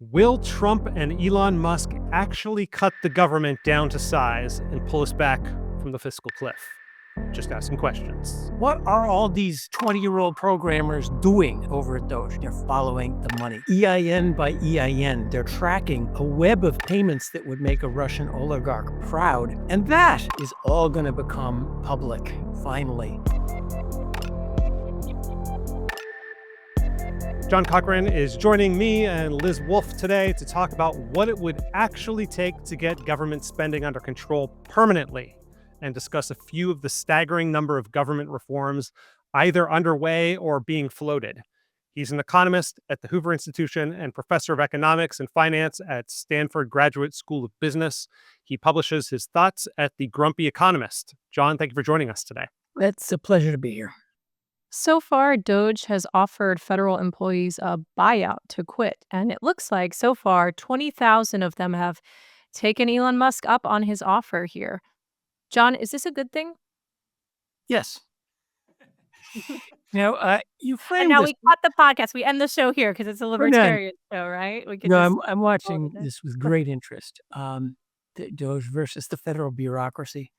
Will Trump and Elon Musk actually cut the government down to size and pull us back from the fiscal cliff? Just asking questions. What are all these 20-year-old programmers doing over at DOGE? They're following the money. EIN by EIN, they're tracking a web of payments that would make a Russian oligarch proud. And that is all going to become public, finally. John Cochrane is joining me and Liz Wolfe today to talk about what it would actually take to get government spending under control permanently and discuss a few of the staggering number of government reforms either underway or being floated. He's an economist at the Hoover Institution and professor of economics and finance at Stanford Graduate School of Business. He publishes his thoughts at the Grumpy Economist. John, thank you for joining us today. It's a pleasure to be here. So far, DOGE has offered federal employees a buyout to quit. And it looks like so far, 20,000 of them have taken Elon Musk up on his offer here. John, is this a good thing? Yes. You And framed now this. we cut the podcast. We end the show here because it's a libertarian show, right? We could I'm watching it. this with great interest. The DOGE versus the federal bureaucracy.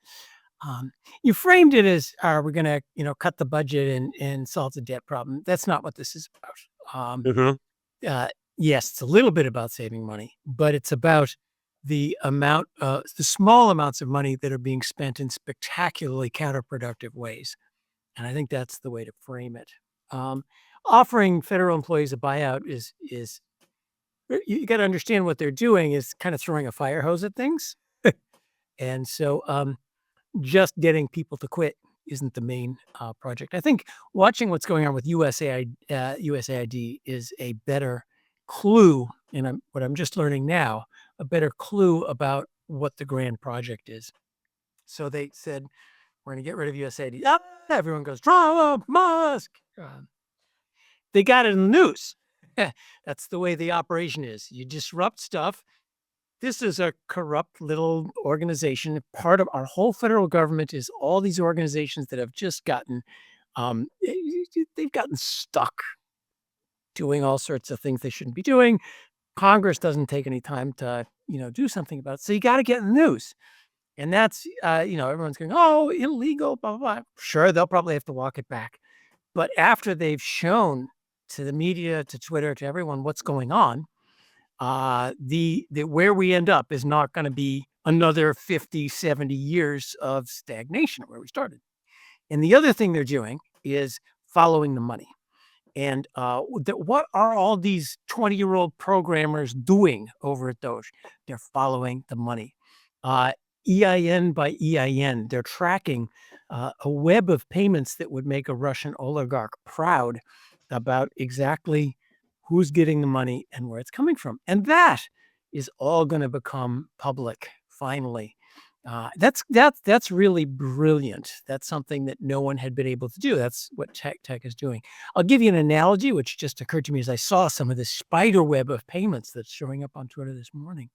You framed it as, are we going to, cut the budget and solve the debt problem? That's not what this is about. Yes, it's a little bit about saving money, but it's about the small amounts of money that are being spent in spectacularly counterproductive ways. And I think that's the way to frame it. Offering federal employees a buyout is you got to understand what they're doing is kind of throwing a fire hose at things. And so, just getting people to quit isn't the main project. I think watching what's going on with USAID is a better clue, and what I'm just learning now, a better clue about what the grand project is. So they said, we're going to get rid of USAID. Everyone goes, Trump, Musk. They got it in the news. That's the way the operation is. You disrupt stuff. This is a corrupt little organization. Part of our whole federal government is all these organizations that have just gotten, they've gotten stuck doing all sorts of things they shouldn't be doing. Congress doesn't take any time to, do something about it. So you got to get in the news. And that's, everyone's going, oh, illegal, blah, blah, blah. Sure, they'll probably have to walk it back. But after they've shown to the media, to Twitter, to everyone what's going on, the where we end up is not going to be another 50, 70 years of stagnation where we started. And the other thing they're doing is following the money. And what are all these 20-year-old programmers doing over at DOGE? They're following the money. EIN by EIN, they're tracking a web of payments that would make a Russian oligarch proud about exactly who's getting the money and where it's coming from. And that is all going to become public, finally. That's really brilliant. That's something that no one had been able to do. That's what tech is doing. I'll give you an analogy, which just occurred to me as I saw some of this spider web of payments that's showing up on Twitter this morning.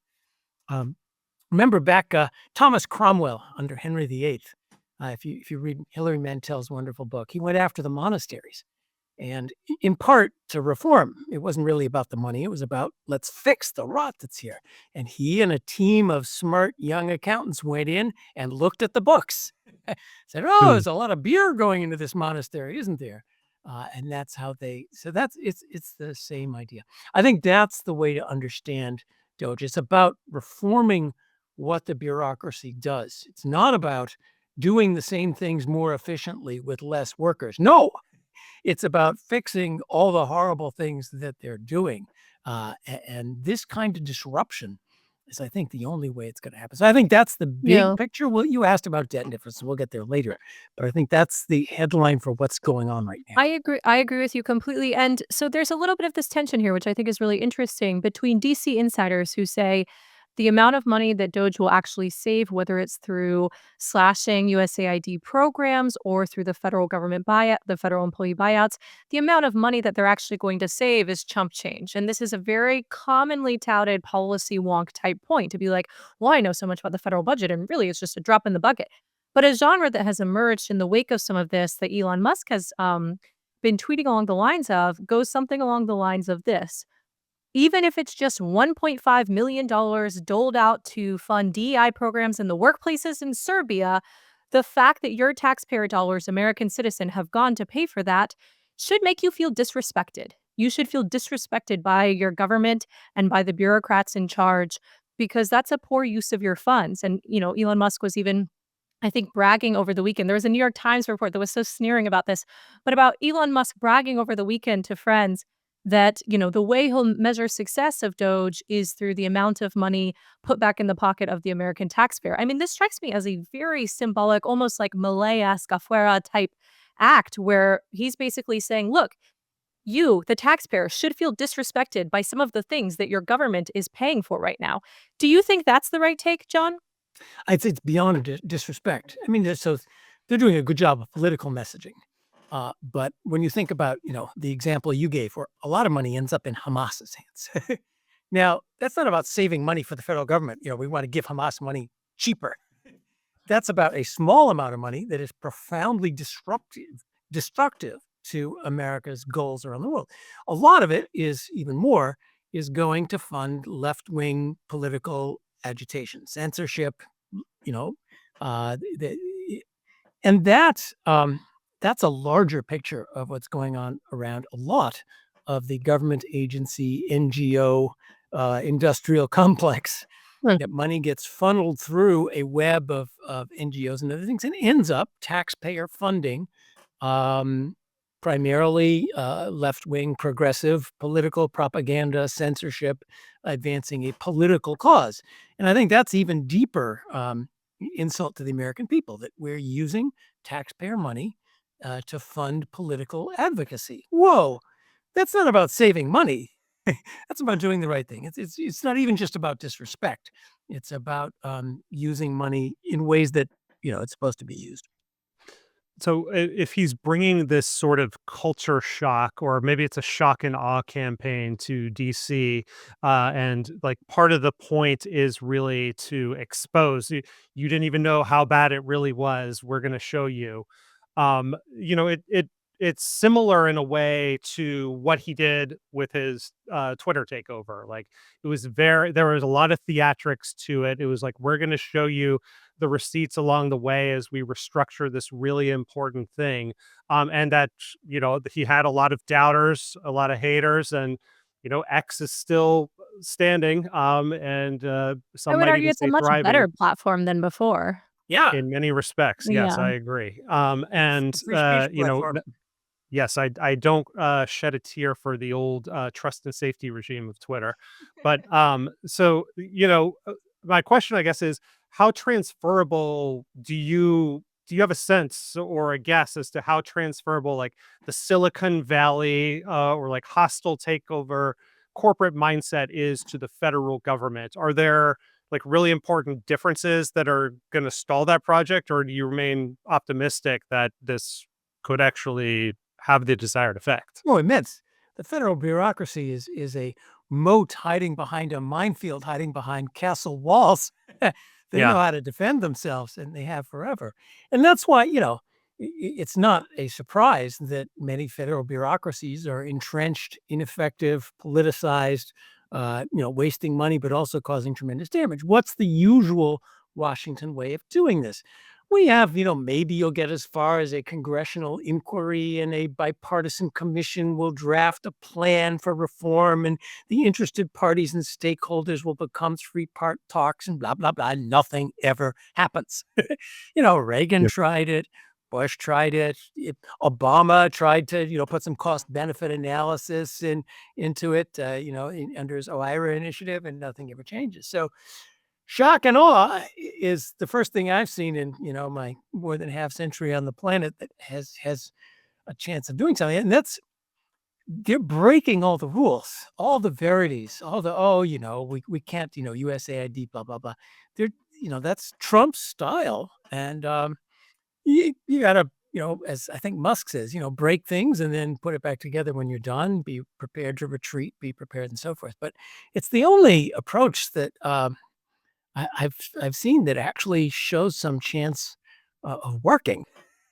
Remember back Thomas Cromwell under Henry VIII. If you read Hilary Mantel's wonderful book, he went after the monasteries. And in part to reform. It wasn't really about the money. It was about, let's fix the rot that's here. And he and a team of smart young accountants went in and looked at the books. Said, there's a lot of beer going into this monastery, isn't there? And that's how it's the same idea. I think that's the way to understand DOGE. It's about reforming what the bureaucracy does. It's not about doing the same things more efficiently with less workers. No. It's about fixing all the horrible things that they're doing. And this kind of disruption is, I think, the only way it's going to happen. So I think that's the big picture. Well, you asked about debt and difference. We'll get there later. But I think that's the headline for what's going on right now. I agree with you completely. And so there's a little bit of this tension here, which I think is really interesting, between DC insiders who say the amount of money that DOGE will actually save, whether it's through slashing USAID programs or through the federal government buyout, the federal employee buyouts, the amount of money that they're actually going to save is chump change. And this is a very commonly touted policy wonk type point to be like, well, I know so much about the federal budget, and really it's just a drop in the bucket. But a genre that has emerged in the wake of some of this that Elon Musk has been tweeting along the lines of goes something along the lines of this. even if it's just $1.5 million doled out to fund DEI programs in the workplaces in Serbia, the fact that your taxpayer dollars, American citizen, have gone to pay for that should make you feel disrespected. You should feel disrespected by your government and by the bureaucrats in charge because that's a poor use of your funds. And, Elon Musk was even, I think, bragging over the weekend. There was a New York Times report that was so sneering about this, but about Elon Musk bragging over the weekend to friends that, the way he'll measure success of Doge is through the amount of money put back in the pocket of the American taxpayer. I mean, this strikes me as a very symbolic, almost like Malay-esque afuera type act where he's basically saying, look, you, the taxpayer, should feel disrespected by some of the things that your government is paying for right now. Do you think that's the right take, John? I'd say it's beyond disrespect. I mean, they're doing a good job of political messaging. But when you think about, the example you gave, where a lot of money ends up in Hamas's hands. Now, that's not about saving money for the federal government. We want to give Hamas money cheaper. That's about a small amount of money that is profoundly destructive to America's goals around the world. A lot of it is going to fund left-wing political agitation, censorship, uh, the, and that's a larger picture of what's going on around a lot of the government agency, NGO, industrial complex. Hmm. That money gets funneled through a web of NGOs and other things and ends up taxpayer funding, primarily left-wing progressive political propaganda, censorship, advancing a political cause. And I think that's even deeper insult to the American people, that we're using taxpayer money to fund political advocacy. Whoa, that's not about saving money. That's about doing the right thing. It's not even just about disrespect. It's about using money in ways that it's supposed to be used. So if he's bringing this sort of culture shock, or maybe it's a shock and awe campaign to DC, and like part of the point is really to expose you didn't even know how bad it really was. We're going to show you. It's similar in a way to what he did with his Twitter takeover. Like there was a lot of theatrics to it. It was like, we're going to show you the receipts along the way as we restructure this really important thing. And that, he had a lot of doubters, a lot of haters, and, X is still standing. And I some would might argue even it's a say much thriving better platform than before. Yeah, in many respects. Yes, Yeah. I agree. And, free speech platform. yes, I don't shed a tear for the old trust and safety regime of Twitter. But my question, I guess, is how transferable do you have a sense or a guess as to how transferable, like, the Silicon Valley or like hostile takeover corporate mindset is to the federal government? Are there like really important differences that are going to stall that project, or do you remain optimistic that this could actually have the desired effect? Oh, immense. The federal bureaucracy is a moat hiding behind a minefield, hiding behind castle walls. They know Yeah. how to defend themselves, and they have forever. And that's why, it's not a surprise that many federal bureaucracies are entrenched, ineffective, politicized, wasting money, but also causing tremendous damage. What's the usual Washington way of doing this? We have, maybe you'll get as far as a congressional inquiry, and a bipartisan commission will draft a plan for reform, and the interested parties and stakeholders will become three-part talks, and blah, blah, blah. Nothing ever happens. Reagan Yeah. tried it. Bush tried it. Obama tried to, put some cost benefit analysis into it, under his OIRA initiative, and nothing ever changes. So, shock and awe is the first thing I've seen in, my more than half century on the planet that has a chance of doing something. And they're breaking all the rules, all the verities, all the, we can't, USAID, blah, blah, blah. They're, that's Trump's style. And you gotta, as I think Musk says, break things and then put it back together when you're done. Be prepared to retreat, be prepared, and so forth. But it's the only approach that I've seen that actually shows some chance of working.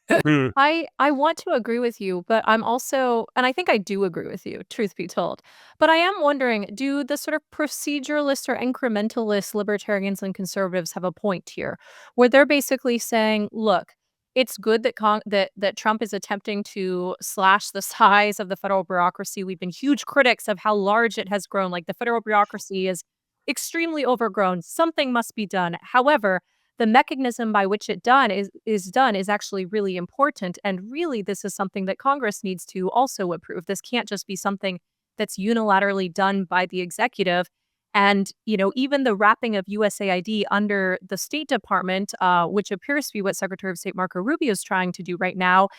Hmm. I want to agree with you, but I'm also and I think I do agree with you, truth be told. But I am wondering, do the sort of proceduralist or incrementalist libertarians and conservatives have a point here? Where they're basically saying, look, it's good that that Trump is attempting to slash the size of the federal bureaucracy. We've been huge critics of how large it has grown. Like the federal bureaucracy is extremely overgrown. Something must be done. However, the mechanism by which it done is done is actually really important, and really this is something that Congress needs to also approve. This can't just be something that's unilaterally done by the executive. And even the wrapping of USAID under the State Department, which appears to be what Secretary of State Marco Rubio is trying to do right now,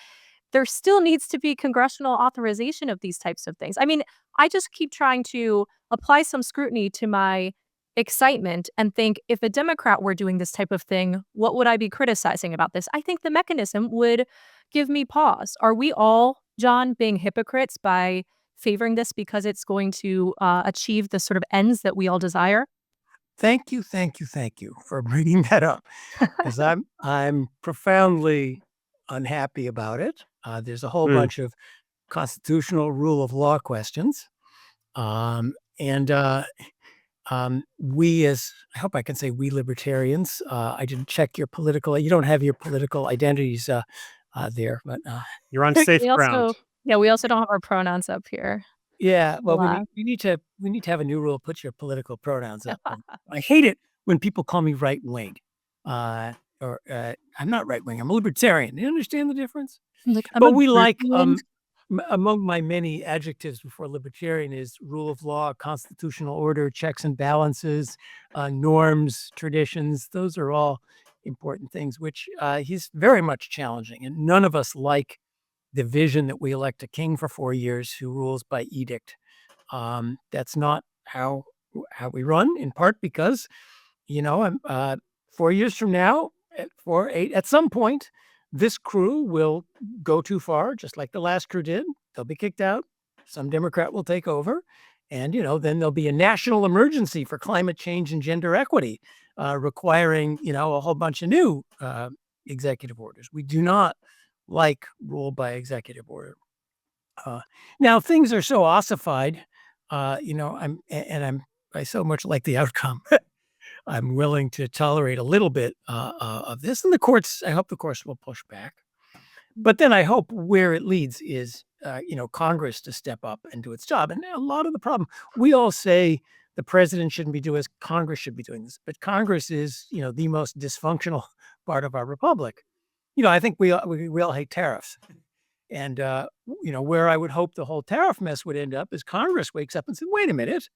there still needs to be congressional authorization of these types of things. I mean, I just keep trying to apply some scrutiny to my excitement and think, if a Democrat were doing this type of thing, what would I be criticizing about this? I think the mechanism would give me pause. Are we all, John, being hypocrites by favoring this because it's going to achieve the sort of ends that we all desire? Thank you, thank you, thank you for bringing that up, because I'm profoundly unhappy about it. There's a whole Hmm. bunch of constitutional rule of law questions, and we as I hope I can say we libertarians. I didn't check your political. You don't have your political identities there, but You're on safe We ground. also, yeah, we also don't have our pronouns up here. yeah. Well, we Alas. need we need to have a new rule. Put your political pronouns up. And I hate it when people call me right wing, or I'm not right wing. I'm a libertarian. You understand the difference? Like, I'm But a we like Berkeleyan. among my many adjectives before libertarian is rule of law, constitutional order, checks and balances, norms, traditions. Those are all important things, which he's very much challenging. And none of us like the vision that we elect a king for 4 years who rules by edict. That's not how we run. In part because 4 years from now, at some point, this crew will go too far, just like the last crew did. They'll be kicked out. Some Democrat will take over. And, then there'll be a national emergency for climate change and gender equity, requiring, a whole bunch of new executive orders. We do not like rule by executive order. Uh, Now things are so ossified, I so much like the outcome. I'm willing to tolerate a little bit of this, and I hope the courts will push back. But then I hope where it leads is, Congress to step up and do its job. And a lot of the problem, we all say the president shouldn't be doing this, Congress should be doing this, but Congress is, the most dysfunctional part of our republic. I think we all hate tariffs. And, where I would hope the whole tariff mess would end up is Congress wakes up and says, wait a minute,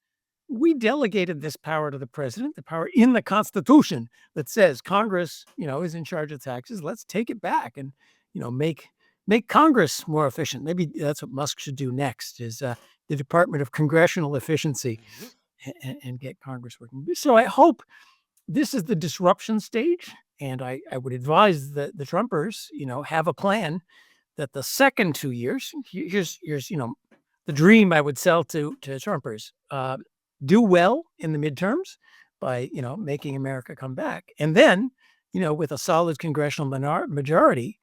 we delegated this power to the president, the power in the Constitution that says Congress, is in charge of taxes. Let's take it back and, make Congress more efficient. Maybe that's what Musk should do next is the Department of Congressional Efficiency and get Congress working. So I hope this is the disruption stage. And I would advise the Trumpers, have a plan that the second 2 years, here's the dream I would sell to Trumpers. Do well in the midterms by making America come back, and then with a solid congressional majority,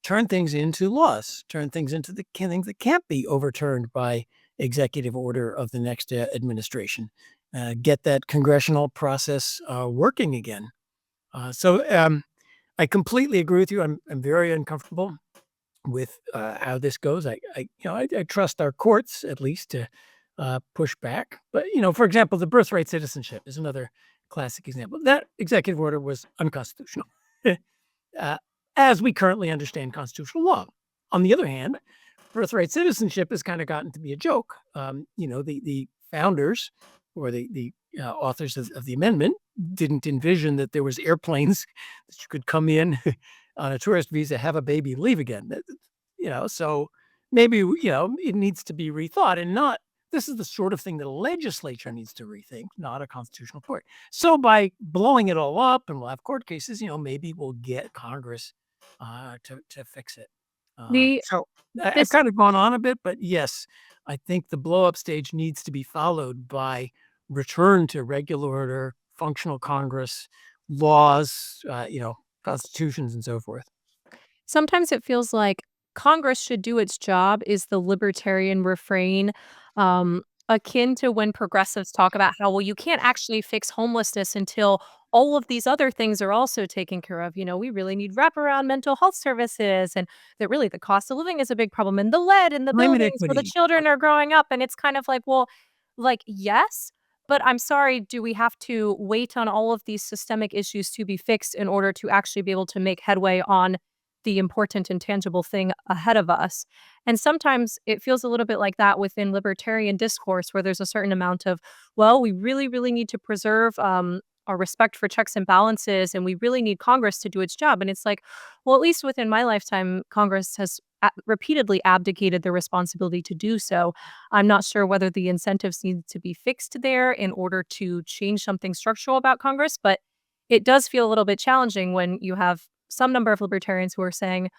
turn things into laws, turn things into the things that can't be overturned by executive order of the next administration. Get that congressional process working again. So I completely agree with you. I'm very uncomfortable with how this goes. I trust our courts at least to push back. But for example, the birthright citizenship is another classic example. That executive order was unconstitutional, uh, as we currently understand constitutional law. On the other hand, birthright citizenship has kind of gotten to be a joke. The founders or the authors of the amendment didn't envision that there was airplanes that you could come in on a tourist visa, have a baby, and leave again. So maybe it needs to be rethought, and not. This is the sort of thing that a legislature needs to rethink, not a constitutional court. So by blowing it all up, and we'll have court cases, maybe we'll get Congress to fix it. The So I've this kind of gone on a bit, but yes, I think the blow up stage needs to be followed by return to regular order, functional Congress, laws, constitutions, and so forth. sometimes it feels like Congress should do its job is the libertarian refrain, akin to when progressives talk about how, well, you can't actually fix homelessness until all of these other things are also taken care of. We really need wraparound mental health services, and that really the cost of living is a big problem, and the lead in the Climate buildings where the equity. children are growing up. And it's kind of like, well, like, yes, but I'm sorry, do we have to wait on all of these systemic issues to be fixed in order to actually be able to make headway on the important and tangible thing ahead of us? And sometimes it feels a little bit like that within libertarian discourse, where there's a certain amount of, well, we really, really need to preserve our respect for checks and balances, and we really need Congress to do its job. And it's like, well, at least within my lifetime, Congress has repeatedly abdicated their responsibility to do so. I'm not sure whether the incentives need to be fixed there in order to change something structural about Congress, but it does feel a little bit challenging when you have some number of libertarians who are saying,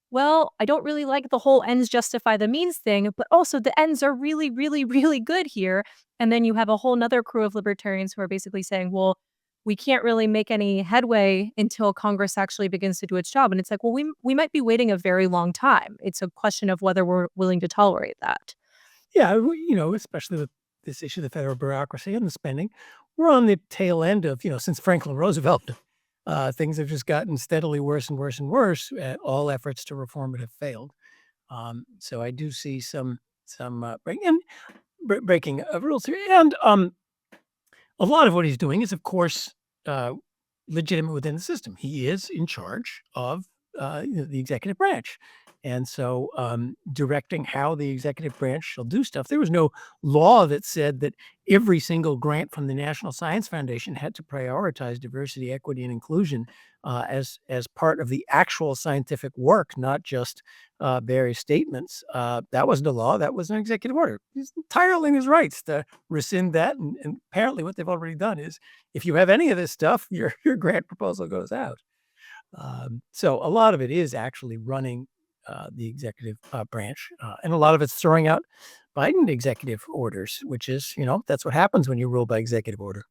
well, I don't really like the whole ends justify the means thing, but also the ends are really, really, really good here. And then you have a whole nother crew of libertarians who are basically saying, well, we can't really make any headway until Congress actually begins to do its job. And it's like, well, we might be waiting a very long time. It's a question of whether we're willing to tolerate that. Yeah, especially with this issue, the federal bureaucracy and the spending, we're on the tail end of, since Franklin Roosevelt, things have just gotten steadily worse and worse and worse. All efforts to reform it have failed. So I do see some breaking of rules here, and a lot of what he's doing is, of course, legitimate within the system. He is in charge of the executive branch. And so directing how the executive branch shall do stuff. There was no law that said that every single grant from the National Science Foundation had to prioritize diversity, equity, and inclusion as part of the actual scientific work, not just various statements. That wasn't a law. That was an executive order. He's entirely in his rights to rescind that. And apparently what they've already done is, if you have any of this stuff, your grant proposal goes out. So a lot of it is actually running the executive branch, and a lot of it's throwing out Biden executive orders, which is, that's what happens when you rule by executive order.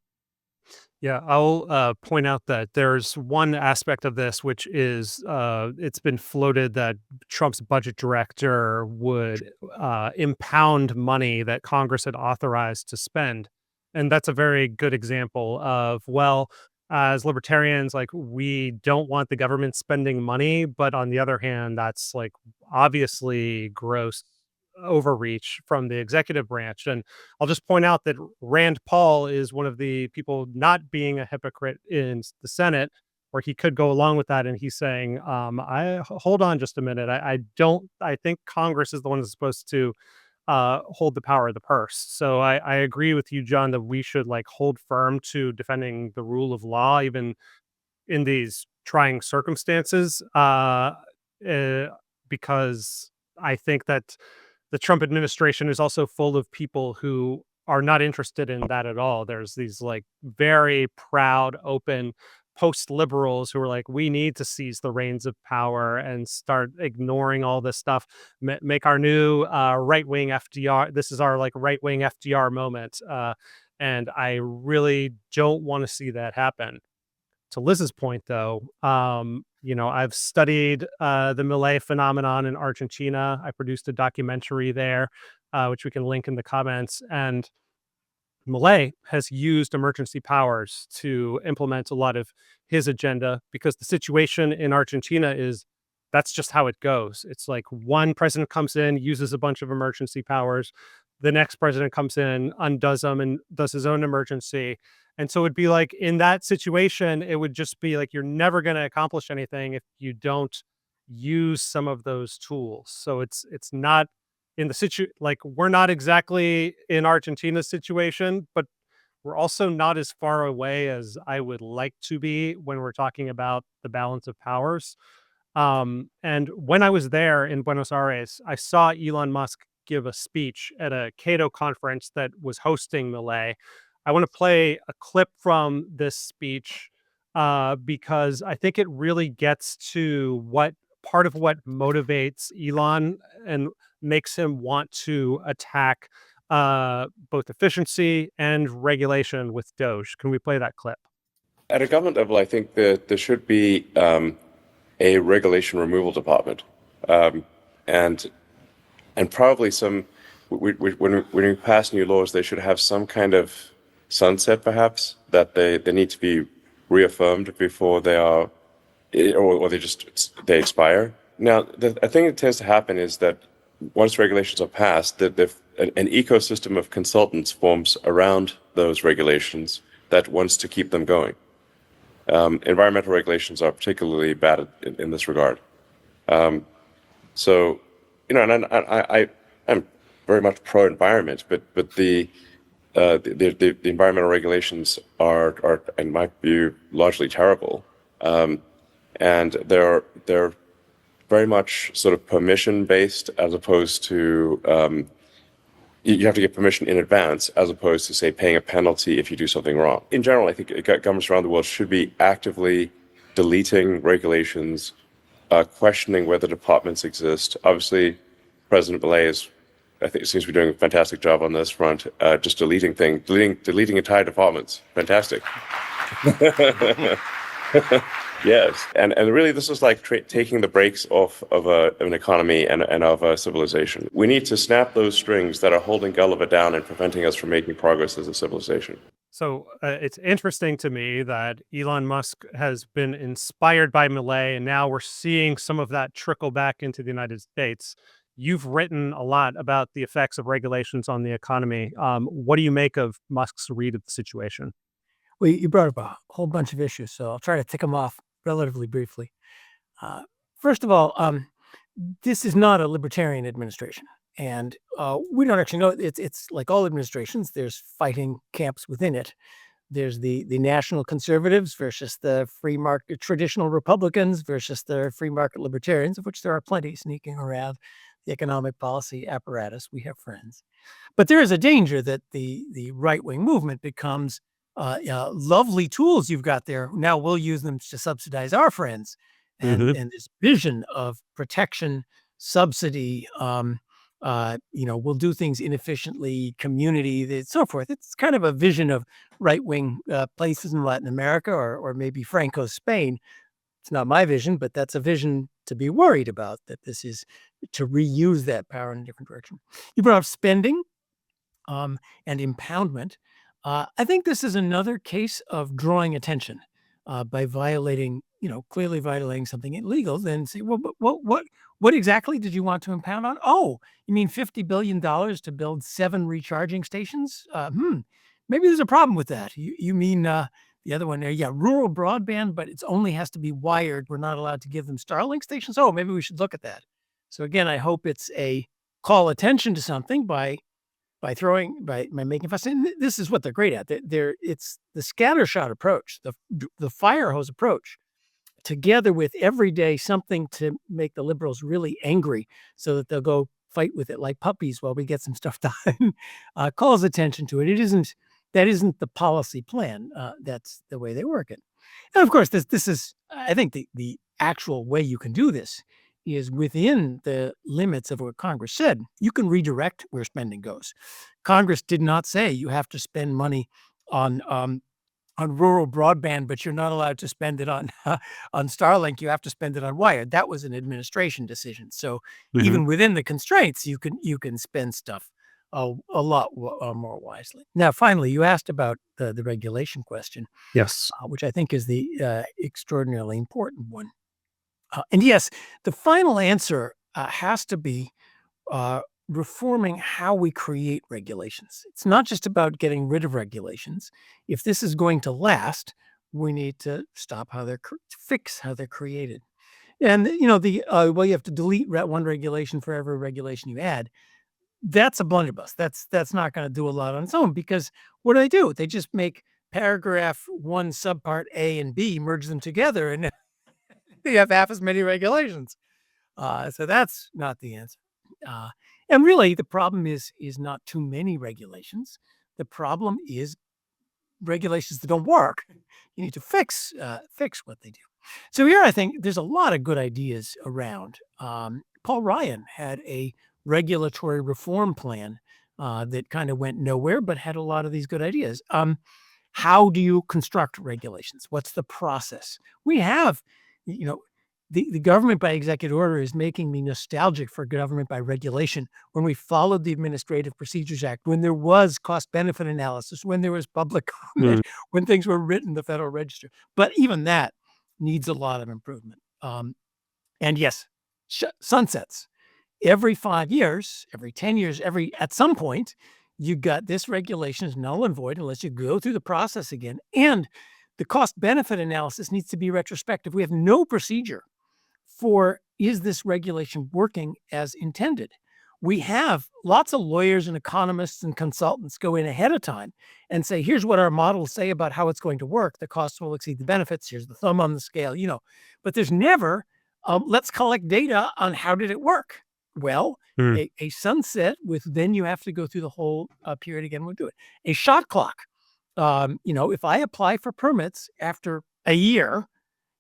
Yeah, I'll point out that there's one aspect of this, which is it's been floated that Trump's budget director would impound money that Congress had authorized to spend. And that's a very good example of, well, as libertarians, like, we don't want the government spending money, but on the other hand, that's like obviously gross overreach from the executive branch. And I'll just point out that Rand Paul is one of the people not being a hypocrite in the Senate, where he could go along with that. And he's saying, I hold on just a minute. I think Congress is the one that's supposed to hold the power of the purse. So I agree with you, John, that we should like hold firm to defending the rule of law, even in these trying circumstances, because I think that the Trump administration is also full of people who are not interested in that at all. There's these like very proud, open post liberals who are like, we need to seize the reins of power and start ignoring all this stuff, make our new right wing FDR. This is our like right wing FDR moment. And I really don't want to see that happen. To Liz's point, though, I've studied the Milei phenomenon in Argentina. I produced a documentary there, which we can link in the comments. And Milei has used emergency powers to implement a lot of his agenda, because the situation in Argentina is that's just how it goes. It's like one president comes in, uses a bunch of emergency powers. The next president comes in, undoes them, and does his own emergency. And so it'd be like, in that situation, it would just be like, you're never going to accomplish anything if you don't use some of those tools. So it's not in the like, we're not exactly in Argentina's situation, but we're also not as far away as I would like to be when we're talking about the balance of powers. And when I was there in Buenos Aires, I saw Elon Musk give a speech at a Cato conference that was hosting Milei. I want to play a clip from this speech because I think it really gets to what part of what motivates Elon and makes him want to attack both efficiency and regulation with DOGE. Can we play that clip? At a government level, I think that there should be a regulation removal department, and probably some. When we pass new laws, they should have some kind of sunset, perhaps, that they need to be reaffirmed before they are, or they expire. Now, I think it tends to happen is that once regulations are passed, that an ecosystem of consultants forms around those regulations that wants to keep them going. Environmental regulations are particularly bad in this regard. So, and I'm very much pro-environment, but the environmental regulations are, in my view, largely terrible, and they're very much sort of permission-based, as opposed to you have to get permission in advance, as opposed to, say, paying a penalty if you do something wrong. In general, I think governments around the world should be actively deleting regulations, questioning whether departments exist. Obviously, President Milei I think, seems to be doing a fantastic job on this front, just deleting entire departments. Fantastic. Yes, and really, this is like taking the brakes off of an economy and of a civilization. We need to snap those strings that are holding Gulliver down and preventing us from making progress as a civilization. So it's interesting to me that Elon Musk has been inspired by Milei, and now we're seeing some of that trickle back into the United States. You've written a lot about the effects of regulations on the economy. What do you make of Musk's read of the situation? Well, you brought up a whole bunch of issues, so I'll try to tick them off relatively briefly. First of all, this is not a libertarian administration, and we don't actually know. It's like all administrations. There's fighting camps within it. There's the national conservatives versus the free market traditional Republicans versus the free market libertarians, of which there are plenty sneaking around the economic policy apparatus. We have friends. But there is a danger that the right-wing movement becomes lovely tools you've got there. Now we'll use them to subsidize our friends. And this vision of protection, subsidy, we'll do things inefficiently, community, so forth. It's kind of a vision of right-wing places in Latin America or maybe Franco's Spain. It's not my vision, but that's a vision to be worried about, that this is to reuse that power in a different direction. You brought up spending and impoundment. I think this is another case of drawing attention by clearly violating something illegal. Then say, well, but what exactly did you want to impound on? Oh, you mean $50 billion to build 7 recharging stations? Maybe there's a problem with that. You mean the other one there? Yeah, rural broadband, but it only has to be wired. We're not allowed to give them Starlink stations. Oh, maybe we should look at that. So again, I hope it's a call attention to something by making fuss. And this is what they're great at. It's the scattershot approach, the fire hose approach, together with every day something to make the liberals really angry, so that they'll go fight with it like puppies while we get some stuff done. Calls attention to it. That isn't the policy plan. That's the way they work it. And of course, this is, I think, the actual way you can do this is within the limits of what Congress said. You can redirect where spending goes. Congress did not say you have to spend money on rural broadband, but you're not allowed to spend it on Starlink. You have to spend it on wired. That was an administration decision. So even within the constraints, you can spend stuff a lot more wisely. Now, finally, you asked about the regulation question. Yes. Which I think is the extraordinarily important one. And yes, the final answer has to be reforming how we create regulations. It's not just about getting rid of regulations. If this is going to last, we need to stop fix how they're created. And you have to delete one regulation for every regulation you add. That's a blunderbuss. That's not going to do a lot on its own, because what do? They just make paragraph 1 subpart A and B, merge them together, and you have half as many regulations. So that's not the answer. And really, the problem is not too many regulations. The problem is regulations that don't work. You need to fix what they do. So here, I think there's a lot of good ideas around. Paul Ryan had a regulatory reform plan that kind of went nowhere, but had a lot of these good ideas. How do you construct regulations? What's the process? We have, the government by executive order is making me nostalgic for government by regulation. When we followed the Administrative Procedures Act, when there was cost-benefit analysis, when there was public comment, when things were written in the Federal Register. But even that needs a lot of improvement. And yes, sunsets. Every 5 years, every 10 years, at some point, you got this regulation is null and void unless you go through the process again. And the cost-benefit analysis needs to be retrospective. We have no procedure for, is this regulation working as intended? We have lots of lawyers and economists and consultants go in ahead of time and say, here's what our models say about how it's going to work. The costs will exceed the benefits. Here's the thumb on the scale, but there's never, let's collect data on how did it work? Well, a sunset then you have to go through the whole period again. We'll do it. A shot clock. If I apply for permits after a year,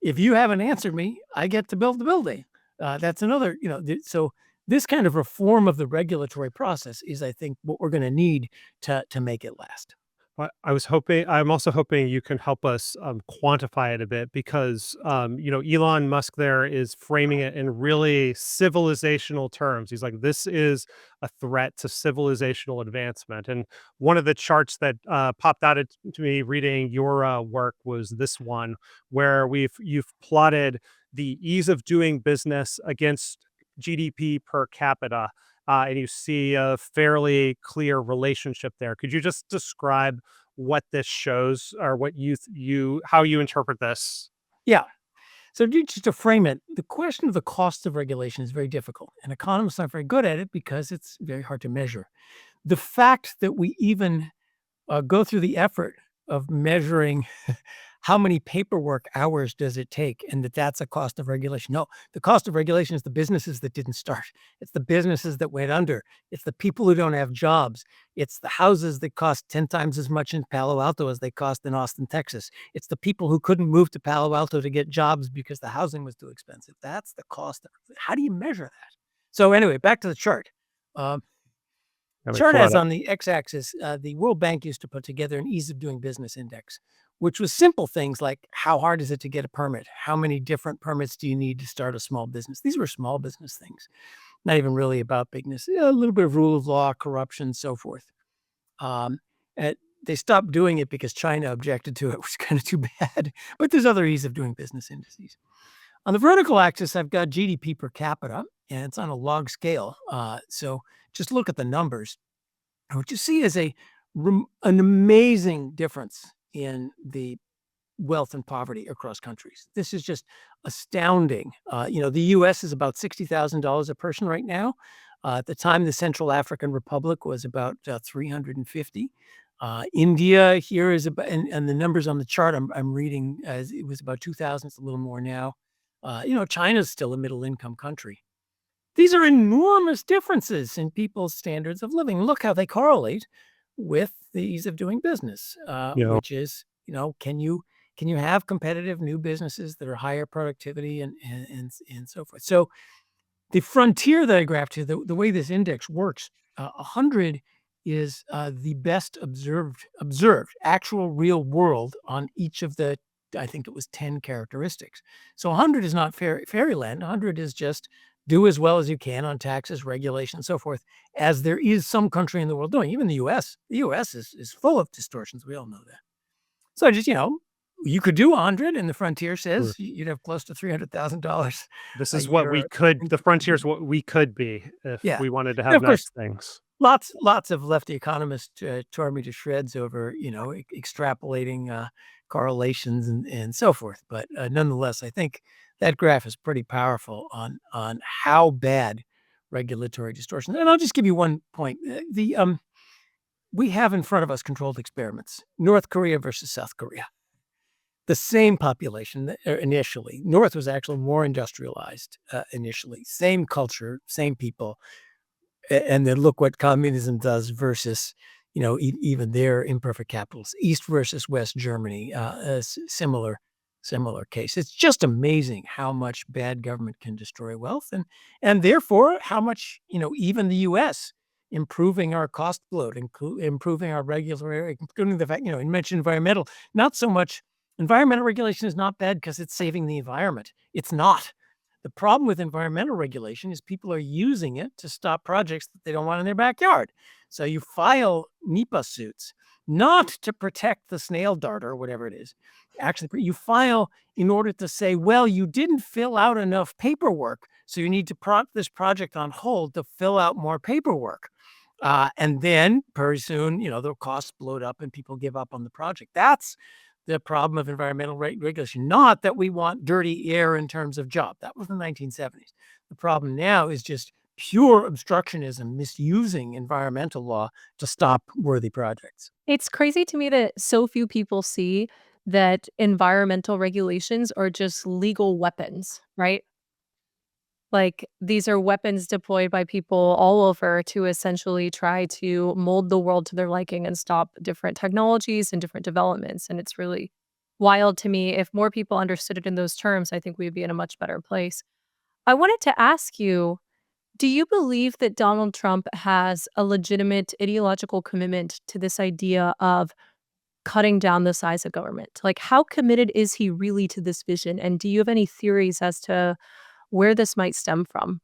if you haven't answered me, I get to build the building. That's another, so this kind of reform of the regulatory process is, I think, what we're going to need to make it last. I'm also hoping you can help us quantify it a bit because, Elon Musk there is framing it in really civilizational terms. He's like, this is a threat to civilizational advancement. And one of the charts that popped out to me reading your work was this one where you've plotted the ease of doing business against GDP per capita. And you see a fairly clear relationship there. Could you just describe what this shows or what how you interpret this? Yeah. So just to frame it, the question of the cost of regulation is very difficult. And economists aren't very good at it because it's very hard to measure. The fact that we even go through the effort of measuring how many paperwork hours does it take, and that's a cost of regulation. No, the cost of regulation is the businesses that didn't start. It's the businesses that went under. It's the people who don't have jobs. It's the houses that cost 10 times as much in Palo Alto as they cost in Austin, Texas. It's the people who couldn't move to Palo Alto to get jobs because the housing was too expensive. That's the cost. How do you measure that? So anyway, back to the chart. Chart has on the x-axis, the World Bank used to put together an ease of doing business index, which was simple things like how hard is it to get a permit? How many different permits do you need to start a small business? These were small business things, not even really about bigness. A little bit of rule of law, corruption, so forth. They stopped doing it because China objected to it, which is kind of too bad. But there's other ease of doing business indices. On the vertical axis, I've got GDP per capita, and it's on a log scale. So just look at the numbers. And what you see is an amazing difference in the wealth and poverty across countries. This is just astounding. The U.S. is about $60,000 a person right now. At the time, the Central African Republic was about 350. India here is about, and the numbers on the chart I'm reading, it was about 2,000. It's a little more now. China's still a middle-income country. These are enormous differences in people's standards of living. Look how they correlate with the ease of doing business, which is, can you have competitive new businesses that are higher productivity and so forth. So the frontier that I graphed here, the way this index works, 100 is the best observed actual real world on each of the, I think it was 10 characteristics. So 100 is not fairyland. 100 is just do as well as you can on taxes, regulation, and so forth, as there is some country in the world doing. Even the U.S. The U.S. is full of distortions. We all know that. So just, you could do 100, and the frontier says you'd have close to $300,000. This is what we could, the frontier is what we could be if we wanted to have nice things. Lots of lefty economists tore me to shreds over, extrapolating correlations and so forth. But nonetheless, I think that graph is pretty powerful on how bad regulatory distortion. And I'll just give you one point. We have in front of us controlled experiments. North Korea versus South Korea. The same population initially. North was actually more industrialized initially. Same culture, same people. And then look what communism does versus, even their imperfect capitals. East versus West Germany, a similar case. It's just amazing how much bad government can destroy wealth, and therefore how much, even the U.S. improving our cost load, improving our regulatory, including the fact, you mentioned environmental. Not so much environmental regulation is not bad because it's saving the environment. It's not. The problem with environmental regulation is people are using it to stop projects that they don't want in their backyard. So you file NEPA suits, not to protect the snail darter or whatever it is. Actually, you file in order to say, well, you didn't fill out enough paperwork, so you need to put this project on hold to fill out more paperwork. And then pretty soon, the costs bloat up and people give up on the project. That's the problem of environmental regulation. Not that we want dirty air in terms of job. That was the 1970s. The problem now is just pure obstructionism, misusing environmental law to stop worthy projects. It's crazy to me that so few people see that environmental regulations are just legal weapons, right? Like, these are weapons deployed by people all over to essentially try to mold the world to their liking and stop different technologies and different developments, and it's really wild to me. If more people understood it in those terms, I think we'd be in a much better place. I wanted to ask you, do you believe that Donald Trump has a legitimate ideological commitment to this idea of cutting down the size of government? Like, how committed is he really to this vision, and do you have any theories as to where this might stem from?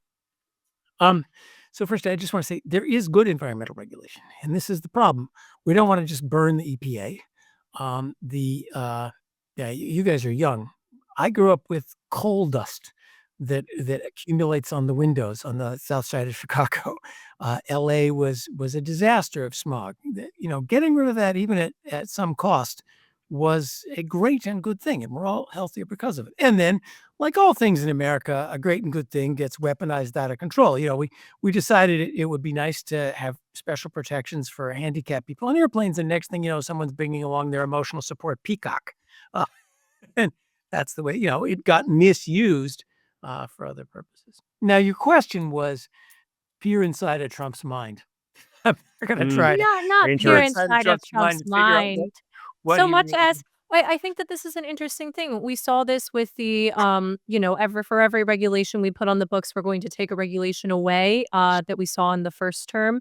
Um, so first, I just want to say there is good environmental regulation, and this is the problem. We don't want to just burn the EPA. Yeah, you guys are young. I grew up with coal dust that accumulates on the windows on the south side of Chicago. LA was a disaster of smog. Getting rid of that, even at some cost, was a great and good thing, and we're all healthier because of it. And then, like all things in America, a great and good thing gets weaponized out of control. We decided it would be nice to have special protections for handicapped people on airplanes, and next thing you know, someone's bringing along their emotional support peacock, uh, and that's the way it got misused for other purposes. Now, your question was peer inside of Trump's mind. I'm not going to try to Yeah, not Very peer peer interesting. inside of inside of Trump's mind Trump's and figure out mind. what So he much really. as I think that this is an interesting thing. We saw this with the, for every regulation we put on the books, we're going to take a regulation away that we saw in the first term.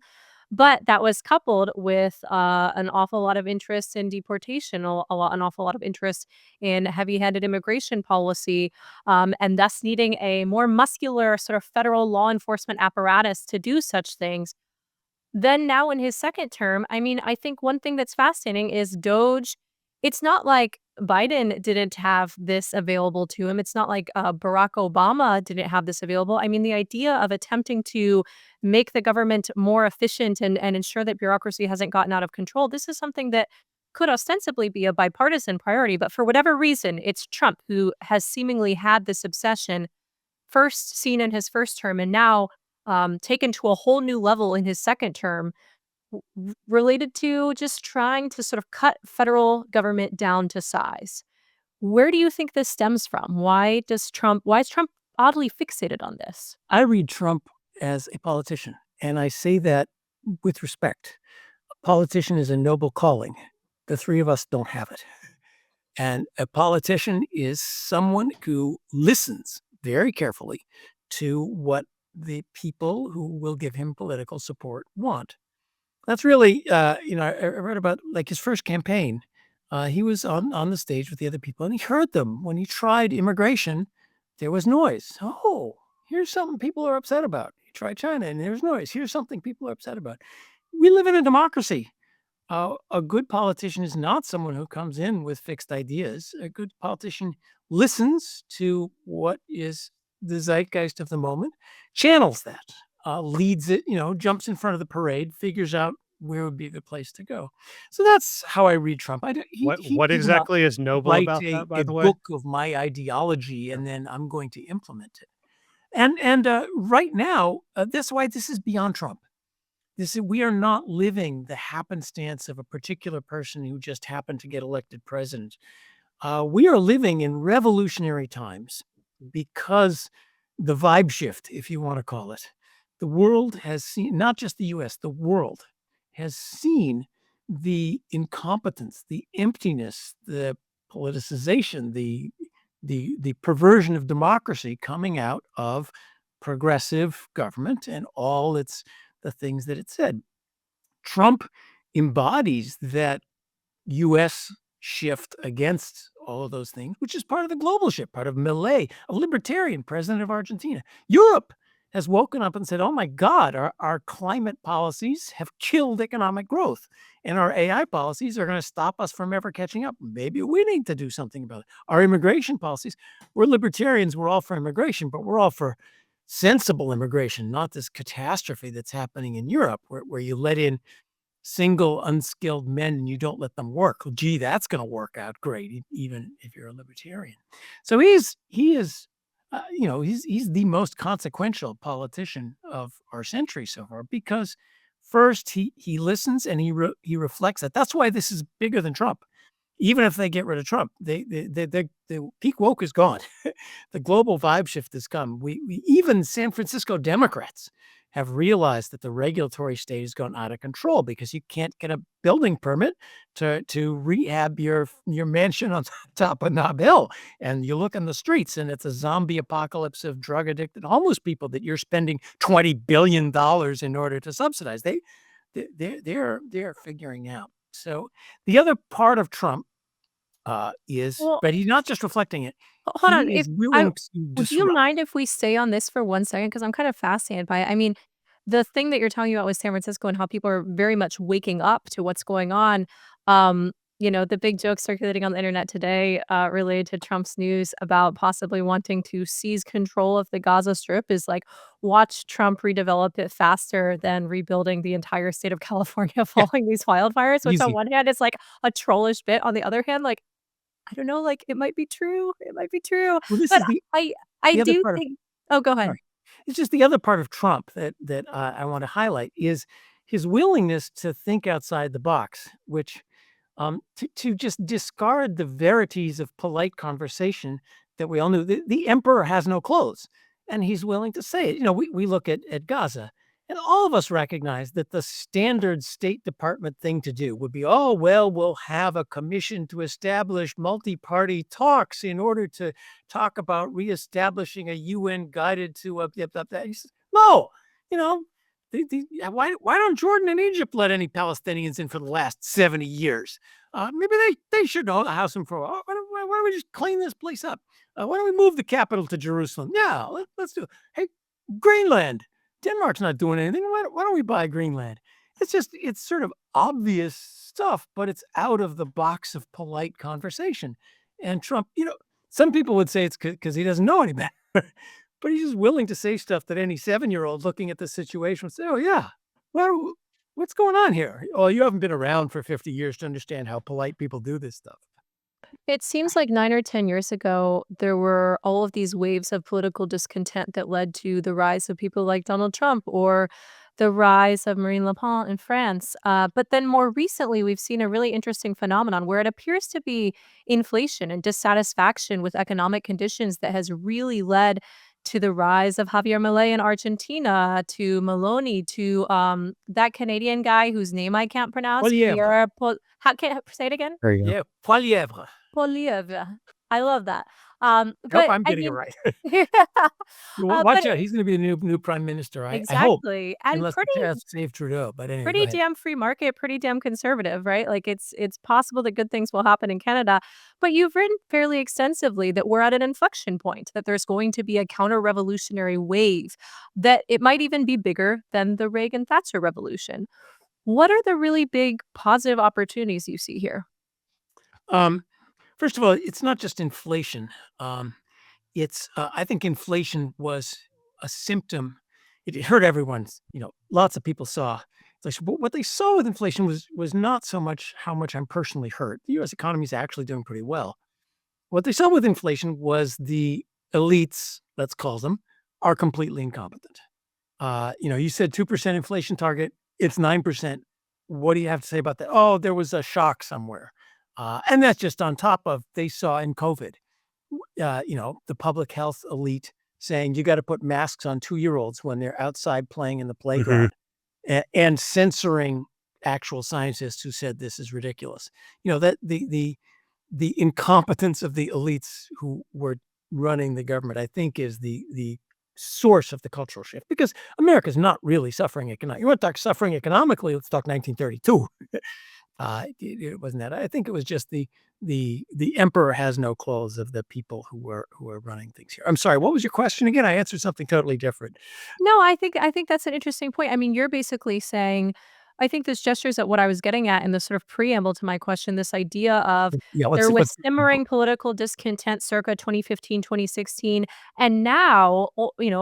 But that was coupled with an awful lot of interest in deportation, an awful lot of interest in heavy-handed immigration policy, and thus needing a more muscular sort of federal law enforcement apparatus to do such things. Then now in his second term, I mean, I think one thing that's fascinating is DOGE. It's not like Biden didn't have this available to him. It's not like Barack Obama didn't have this available. I mean, the idea of attempting to make the government more efficient and ensure that bureaucracy hasn't gotten out of control, this is something that could ostensibly be a bipartisan priority. But for whatever reason, it's Trump who has seemingly had this obsession first seen in his first term and now taken to a whole new level in his second term, related to just trying to sort of cut federal government down to size. Where do you think this stems from? Why is Trump oddly fixated on this? I read Trump as a politician, and I say that with respect. A politician is a noble calling. The three of us don't have it. And a politician is someone who listens very carefully to what the people who will give him political support want. That's really, I read about like his first campaign. He was on the stage with the other people, and he heard them. When he tried immigration, there was noise. Oh, here's something people are upset about. He tried China, and there's noise. Here's something people are upset about. We live in a democracy. A good politician is not someone who comes in with fixed ideas. A good politician listens to what is the zeitgeist of the moment, channels that, leads it, jumps in front of the parade, figures out where would be the place to go. So that's how I read Trump. I don't, he What did not exactly is noble write about a, that, by a the way? book of my ideology and then I'm going to implement it. And right now, that's why this is beyond Trump. We are not living the happenstance of a particular person who just happened to get elected president. We are living in revolutionary times because the vibe shift, if you want to call it, the world has seen, not just the US, the world has seen the incompetence, the emptiness, the politicization, the perversion of democracy coming out of progressive government and all the things that it said. Trump embodies that US shift against all of those things, which is part of the global shift, part of Milei, a libertarian president of Argentina. Europe has woken up and said, oh my God, our climate policies have killed economic growth. And our AI policies are going to stop us from ever catching up. Maybe we need to do something about it. Our immigration policies, we're libertarians, we're all for immigration, but we're all for sensible immigration, not this catastrophe that's happening in Europe where you let in single unskilled men and you don't let them work. Well, gee, that's going to work out great, even if you're a libertarian. So he is, he's the most consequential politician of our century so far because first he listens and he reflects that. That's why this is bigger than Trump. Even if they get rid of Trump, the peak woke is gone. The global vibe shift has come. We even San Francisco Democrats have realized that the regulatory state has gone out of control because you can't get a building permit to rehab your mansion on top of Nob Hill. And you look in the streets and it's a zombie apocalypse of drug addicted homeless people that you're spending $20 billion in order to subsidize. They're figuring out. So the other part of Trump is, Well, but he's not just reflecting it. hold on. He is I willing to Would you disrupt. mind if we stay on this for 1 second? Because I'm kind of fascinated by it. I mean, the thing that you're talking about with San Francisco and how people are very much waking up to what's going on. The big joke circulating on the internet today related to Trump's news about possibly wanting to seize control of the Gaza Strip is like, watch Trump redevelop it faster than rebuilding the entire state of California Yeah, following these wildfires, which on easy. one hand is like a trollish bit. On the other hand, like, I don't know, like, it might be true. It might be true. Well, this But is I the other do part of think. Oh, go ahead. sorry. It's just the other part of Trump that I want to highlight is his willingness to think outside the box, which to just discard the verities of polite conversation that we all knew. The emperor has no clothes, and he's willing to say it. We look at Gaza, and all of us recognize that the standard State Department thing to do would be, oh, well, we'll have a commission to establish multi-party talks in order to talk about reestablishing a UN guided to he says, no, you know, why don't Jordan and Egypt let any Palestinians in for the last 70 years? Maybe they should house them for a while. Why don't we just clean this place up? Why don't we move the capital to Jerusalem? Yeah, let's do it. Hey, Greenland. Denmark's not doing anything. Why don't we buy Greenland? It's sort of obvious stuff, but it's out of the box of polite conversation. And Trump, some people would say it's because he doesn't know any better, but he's just willing to say stuff that any 7-year-old looking at the situation would say, oh, yeah, well, what's going on here? Oh, you haven't been around for 50 years to understand how polite people do this stuff. It seems like 9 or 10 years ago, there were all of these waves of political discontent that led to the rise of people like Donald Trump or the rise of Marine Le Pen in France. But then more recently, we've seen a really interesting phenomenon where it appears to be inflation and dissatisfaction with economic conditions that has really led to the rise of Javier Milei in Argentina, to Maloney, to that Canadian guy whose name I can't pronounce. Poilievre. How can I say it again? There you go. Yeah, Poilievre. Poilievre. I love that. Hope But I'm I getting it mean, right. yeah, Watch but out. He's going to be the new prime minister, I hope, exactly, and unless the tariffs save Trudeau. But anyway, go pretty ahead. damn free market, pretty damn conservative, right? Like it's possible that good things will happen in Canada, but you've written fairly extensively that we're at an inflection point, that there's going to be a counter-revolutionary wave, that it might even be bigger than the Reagan-Thatcher revolution. What are the really big positive opportunities you see here? First of all, it's not just inflation. I think inflation was a symptom. It hurt everyone's. Lots of people saw. It's like, what they saw with inflation was not so much how much I'm personally hurt. The U.S. economy is actually doing pretty well. What they saw with inflation was the elites, let's call them, are completely incompetent. You said 2% inflation target. It's 9%. What do you have to say about that? Oh, there was a shock somewhere. And that's just on top of they saw in COVID, the public health elite saying you got to put masks on 2-year-olds when they're outside playing in the playground and censoring actual scientists who said this is ridiculous. That the incompetence of the elites who were running the government, I think, is the source of the cultural shift, because America's not really suffering economically. You want to talk suffering economically? Let's talk 1932. It wasn't that. I think it was just the emperor has no clothes of the people who are running things here. I'm sorry. What was your question again? I answered something totally different. No, I think that's an interesting point. I mean, you're basically saying I think this gestures at what I was getting at in the sort of preamble to my question, this idea of Yeah. there was Let's simmering political discontent circa 2015, 2016, and now,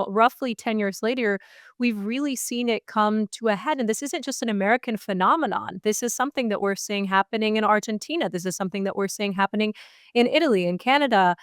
roughly 10 years later, we've really seen it come to a head, and this isn't just an American phenomenon. This is something that we're seeing happening in Argentina. This is something that we're seeing happening in Italy, in Canada.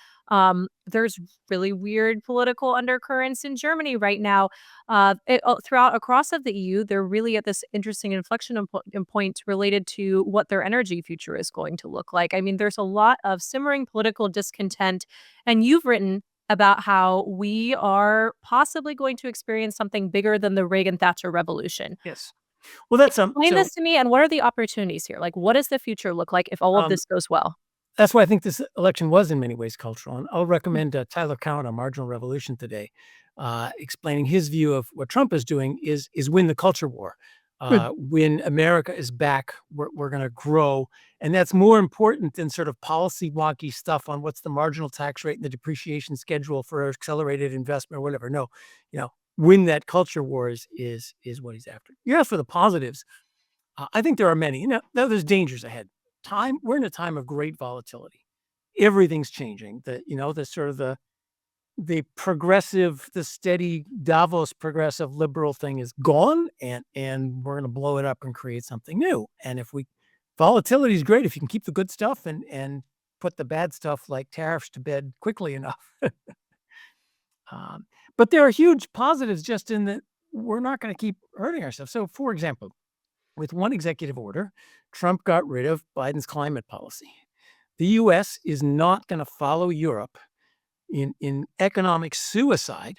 There's really weird political undercurrents in Germany right now. Throughout across of the EU, they're really at this interesting inflection point related to what their energy future is going to look like. I mean, there's a lot of simmering political discontent, and you've written about how we are possibly going to experience something bigger than the Reagan-Thatcher revolution. Yes. Well, that's Explain so. this to me, and what are the opportunities here? Like, what does the future look like if all of Um, this goes well? That's why I think this election was in many ways cultural. And I'll recommend Tyler Cowen on Marginal Revolution today, explaining his view of what Trump is doing is win the culture war. Good. When America is back, we're going to grow. And that's more important than sort of policy wonky stuff on what's the marginal tax rate and the depreciation schedule for accelerated investment or whatever. No, win that culture war is what he's after. You ask for the positives. I think there are many. Now there's dangers ahead. We're in a time of great volatility. Everything's changing. The sort of the progressive, the steady Davos progressive liberal thing is gone, and we're going to blow it up and create something new. And volatility is great if you can keep the good stuff and put the bad stuff like tariffs to bed quickly enough. But there are huge positives just in that we're not going to keep hurting ourselves. So, for example, with one executive order, Trump got rid of Biden's climate policy. The U.S. is not going to follow Europe in economic suicide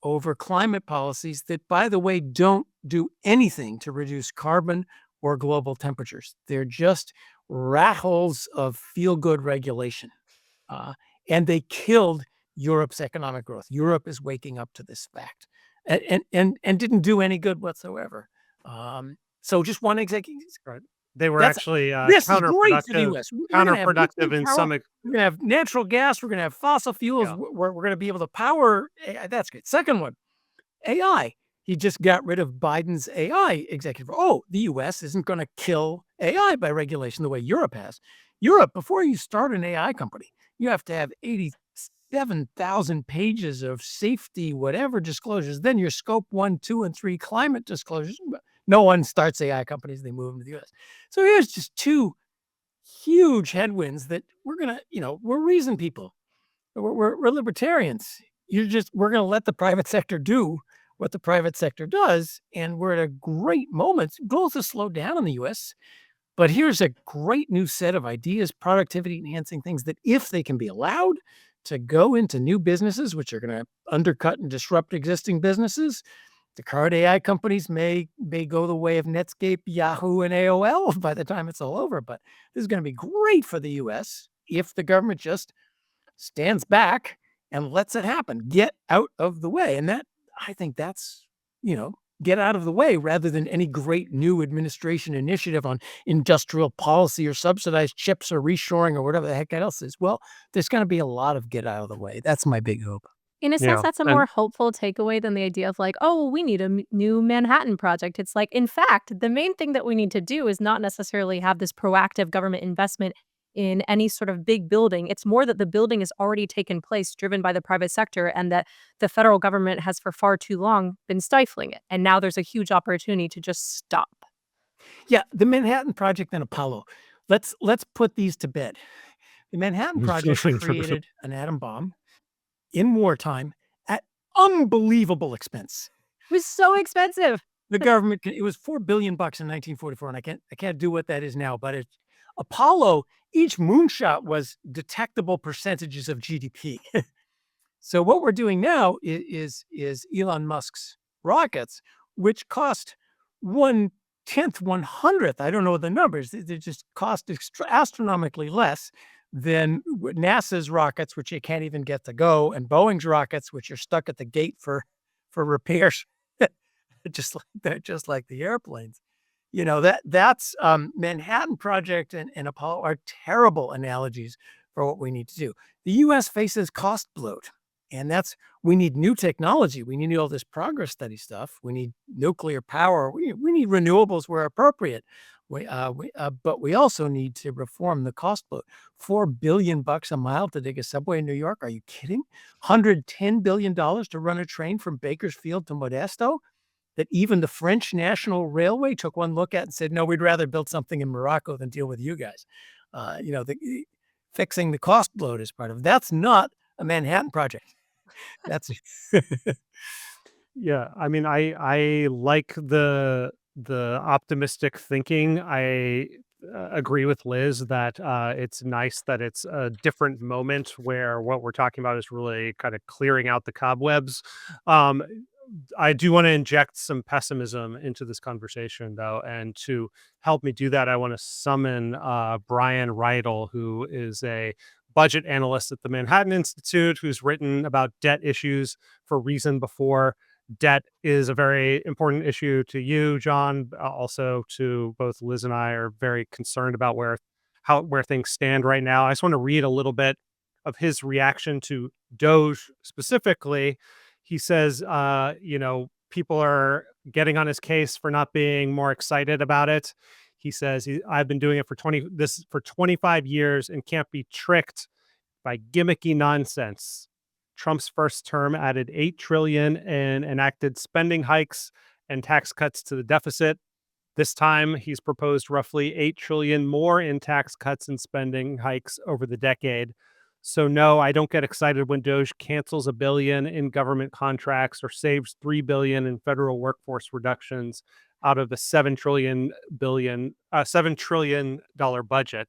over climate policies that, by the way, don't do anything to reduce carbon or global temperatures. They're just rat holes of feel-good regulation. And they killed Europe's economic growth. Europe is waking up to this fact and didn't do any good whatsoever. So just one executive. Right. They were That's actually this is great for the counterproductive, U.S. We're gonna have counterproductive nuclear in power, some. we're gonna have natural gas, we're gonna have fossil fuels. Yeah. We're gonna be able to power AI. That's good. Second one, AI. He just got rid of Biden's AI executive. Oh, the U.S. isn't going to kill AI by regulation the way Europe has. Europe, before you start an AI company, you have to have 87,000 pages of safety, whatever disclosures. Then your scope 1, 2, and 3 climate disclosures. No one starts AI companies, they move them to the U.S. So here's just two huge headwinds that we're going to, we're reason people. We're libertarians. We're going to let the private sector do what the private sector does. And we're at a great moment. Growth has slowed down in the U.S., but here's a great new set of ideas, productivity enhancing things that if they can be allowed to go into new businesses, which are going to undercut and disrupt existing businesses, the current AI companies may go the way of Netscape, Yahoo, and AOL by the time it's all over. But this is going to be great for the U.S. if the government just stands back and lets it happen. Get out of the way. And I think that's, get out of the way rather than any great new administration initiative on industrial policy or subsidized chips or reshoring or whatever the heck else is. Well, there's going to be a lot of get out of the way. That's my big hope. In a sense, that's a more hopeful takeaway than the idea of like, oh, well, we need a new Manhattan Project. It's like, in fact, the main thing that we need to do is not necessarily have this proactive government investment in any sort of big building. It's more that the building has already taken place, driven by the private sector, and that the federal government has for far too long been stifling it. And now there's a huge opportunity to just stop. Yeah, the Manhattan Project and Apollo. Let's put these to bed. The Manhattan Project created an atom bomb in wartime at unbelievable expense. It was so expensive. The government, it was $4 billion in 1944, and I can't do what that is now, but Apollo, each moonshot was detectable percentages of GDP. So what we're doing now is Elon Musk's rockets, which cost 1/10, 100th. I don't know the numbers. They just cost astronomically less than NASA's rockets, which you can't even get to go, and Boeing's rockets, which are stuck at the gate for repairs, just like the airplanes. That's Manhattan Project and Apollo are terrible analogies for what we need to do. The U.S. faces cost bloat, and we need new technology. We need all this progress study stuff. We need nuclear power. We need renewables where appropriate. But we also need to reform the cost bloat. $4 billion a mile to dig a subway in New York. Are you kidding? $110 billion to run a train from Bakersfield to Modesto, that even the French National Railway took one look at and said, no, we'd rather build something in Morocco than deal with you guys. Fixing the cost bloat is part of it. That's not a Manhattan Project. That's Yeah, I mean, I like the optimistic thinking. I agree with Liz that it's nice that it's a different moment where what we're talking about is really kind of clearing out the cobwebs. Um, I do want to inject some pessimism into this conversation, though, and to help me do that, I want to summon Brian Reidel, who is a budget analyst at the Manhattan Institute, who's written about debt issues for Reason before. Debt is a very important issue to you, John, also to both Liz and I are very concerned about where things stand right now. I just want to read a little bit of his reaction to DOGE specifically. He says, people are getting on his case for not being more excited about it. He says, I've been doing it for 25 years and can't be tricked by gimmicky nonsense. Trump's first term added $8 trillion and enacted spending hikes and tax cuts to the deficit. This time, he's proposed roughly $8 trillion more in tax cuts and spending hikes over the decade. So no, I don't get excited when DOGE cancels $1 billion in government contracts or saves $3 billion in federal workforce reductions out of the $7 trillion budget.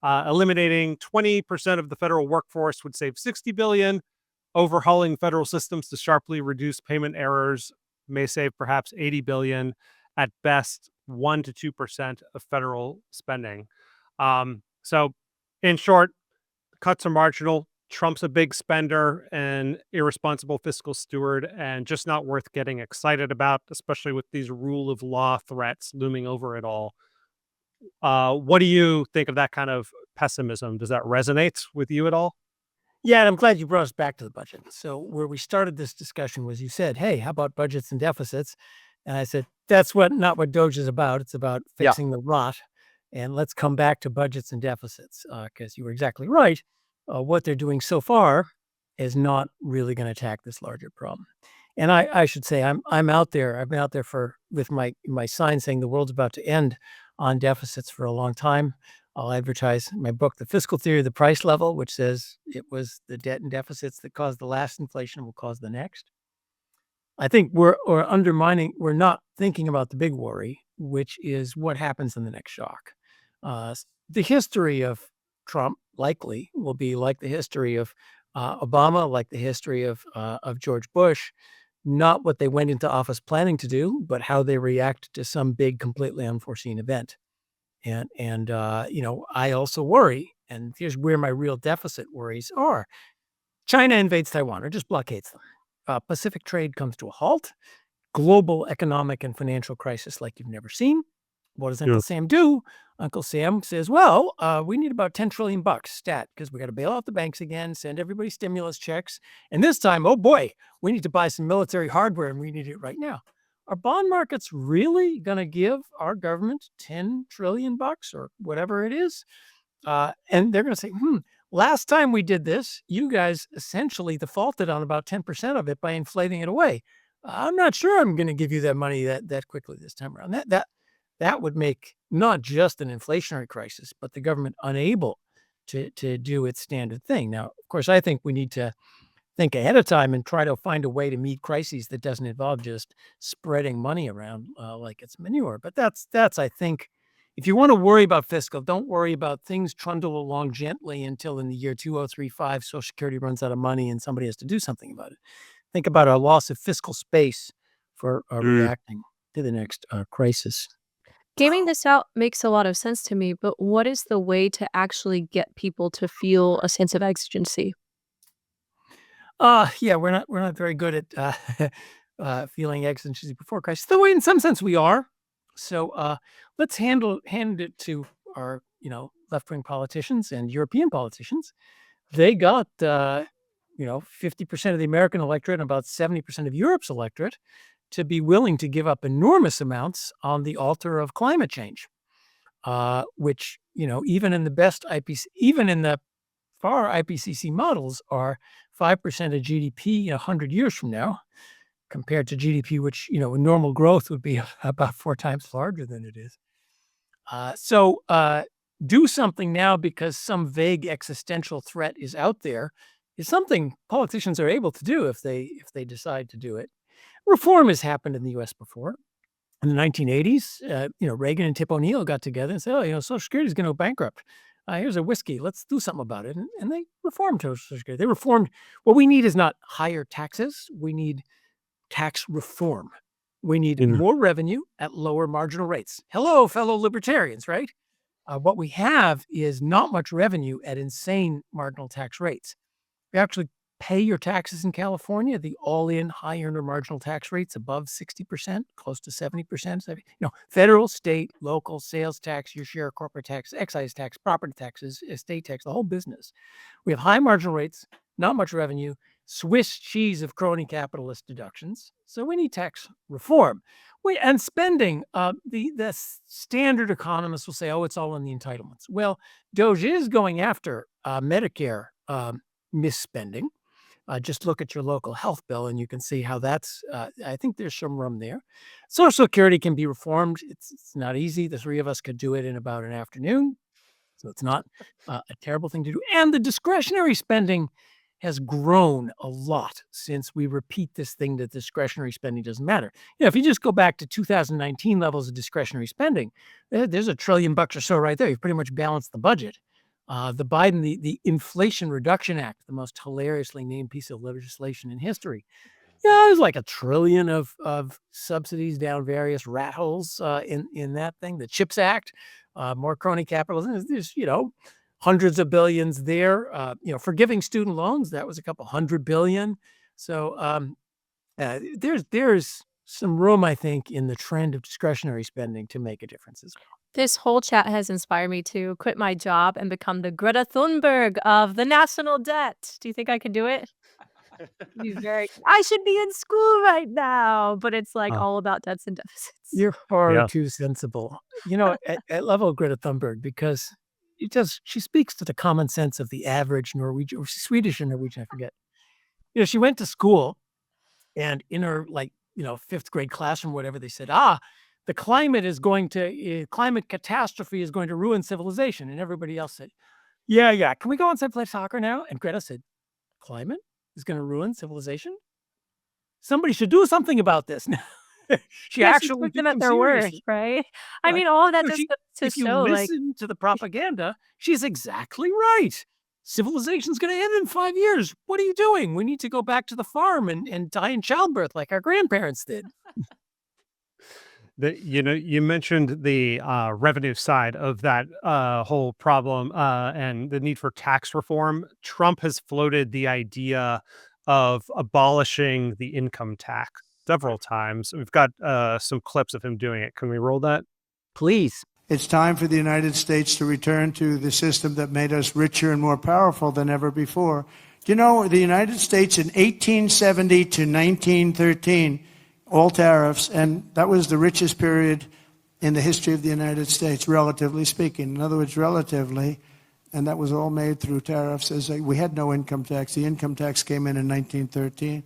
Eliminating 20% of the federal workforce would save $60 billion. Overhauling federal systems to sharply reduce payment errors may save perhaps $80 billion. At best, 1 to 2% of federal spending. So, in short, cuts are marginal. Trump's a big spender and irresponsible fiscal steward, and just not worth getting excited about, especially with these rule of law threats looming over it all. What do you think of that kind of pessimism? Does that resonate with you at all? Yeah, and I'm glad you brought us back to the budget. So where we started this discussion was you said, hey, how about budgets and deficits? And I said, that's not what DOGE is about. It's about fixing the rot. And let's come back to budgets and deficits, because you were exactly right. What they're doing so far is not really going to attack this larger problem. And I should say I'm out there. I've been out there with my sign saying the world's about to end on deficits for a long time. I'll advertise my book, The Fiscal Theory of the Price Level, which says it was the debt and deficits that caused the last inflation will cause the next. I think we're not thinking about the big worry, which is what happens in the next shock. The history of Trump likely will be like the history of Obama, like the history of George Bush, not what they went into office planning to do, but how they react to some big, completely unforeseen event. And I also worry, and here's where my real deficit worries are. China invades Taiwan or just blockades them. Pacific trade comes to a halt. Global economic and financial crisis like you've never seen. What does Uncle Sam do? Uncle Sam says, well, we need about $10 trillion stat because we got to bail out the banks again, send everybody stimulus checks. And this time, oh boy, we need to buy some military hardware and we need it right now. Are bond markets really going to give our government $10 trillion or whatever it is? And they're going to say, last time we did this, you guys essentially defaulted on about 10% of it by inflating it away. I'm not sure I'm going to give you that money that quickly this time around. That would make not just an inflationary crisis, but the government unable to do its standard thing. Now, of course, I think we need to think ahead of time and try to find a way to meet crises that doesn't involve just spreading money around like it's manure. But that's I think, if you want to worry about fiscal, don't worry about things trundle along gently until in the year 2035, Social Security runs out of money and somebody has to do something about it. Think about a loss of fiscal space for reacting to the next crisis. Gaming this out makes a lot of sense to me, but what is the way to actually get people to feel a sense of exigency? Yeah, we're not very good at feeling exigency before crisis. Though in some sense we are. So let's hand it to our left-wing politicians and European politicians. They got 50% of the American electorate and about 70% of Europe's electorate to be willing to give up enormous amounts on the altar of climate change, which even in the best IPC, even in the far IPCC models, are 5% of GDP 100 years from now, compared to GDP, which with normal growth would be about 4 times larger than it is. So do something now because some vague existential threat is out there is something politicians are able to do if they decide to do it. Reform has happened in the U.S. before. In the 1980s, Reagan and Tip O'Neill got together and said, Social Security is going to go bankrupt. Here's a whiskey. Let's do something about it. And they reformed Social Security. They reformed. What we need is not higher taxes. We need tax reform. We need more revenue at lower marginal rates. Hello, fellow libertarians, right? What we have is not much revenue at insane marginal tax rates. You actually pay your taxes in California, the all-in high earner marginal tax rates above 60%, close to 70%. Federal, state, local, sales tax, your share, corporate tax, excise tax, property taxes, estate tax, the whole business. We have high marginal rates, not much revenue, Swiss cheese of crony capitalist deductions. So we need tax reform. And spending, the standard economists will say, it's all in the entitlements. Well, DOGE is going after Medicare misspending. Just look at your local health bill and you can see how that's, I think there's some room there. Social Security can be reformed. It's not easy. The 3 of us could do it in about an afternoon. So it's not a terrible thing to do. And the discretionary spending has grown a lot since we repeat this thing that discretionary spending doesn't matter. If you just go back to 2019 levels of discretionary spending, there's $1 trillion or so right there. You've pretty much balanced the budget. The Biden, the Inflation Reduction Act, the most hilariously named piece of legislation in history. There's like $1 trillion of subsidies down various rat holes in that thing. The CHIPS Act, more crony capitalism. There's hundreds of billions there. Forgiving student loans, that was a couple $100 billion. So there's some room, I think, in the trend of discretionary spending to make a difference as well. This whole chat has inspired me to quit my job and become the Greta Thunberg of the national debt. Do you think I can do it? I should be in school right now, but it's like all about debts and deficits. You're far too sensible. At level of Greta Thunberg, because she speaks to the common sense of the average Norwegian or Swedish and Norwegian, I forget. She went to school and in her 5th grade classroom, whatever, they said, the climate catastrophe is going to ruin civilization. And everybody else said, yeah. Can we go outside and play soccer now? And Greta said, climate is going to ruin civilization? Somebody should do something about this now. She actually took them at their word, right? I mean, all of that just to if you show, listen to the propaganda, she's exactly right. Civilization's going to end in 5 years. What are you doing? We need to go back to the farm and die in childbirth like our grandparents did. You mentioned the revenue side of that whole problem and the need for tax reform. Trump has floated the idea of abolishing the income tax several times. We've got some clips of him doing it. Can we roll that? Please. It's time for the United States to return to the system that made us richer and more powerful than ever before. Do you know the United States in 1870 to 1913, all tariffs, and that was the richest period in the history of the United States, relatively speaking. In other words, relatively, and that was all made through tariffs. We had no income tax. The income tax came in 1913.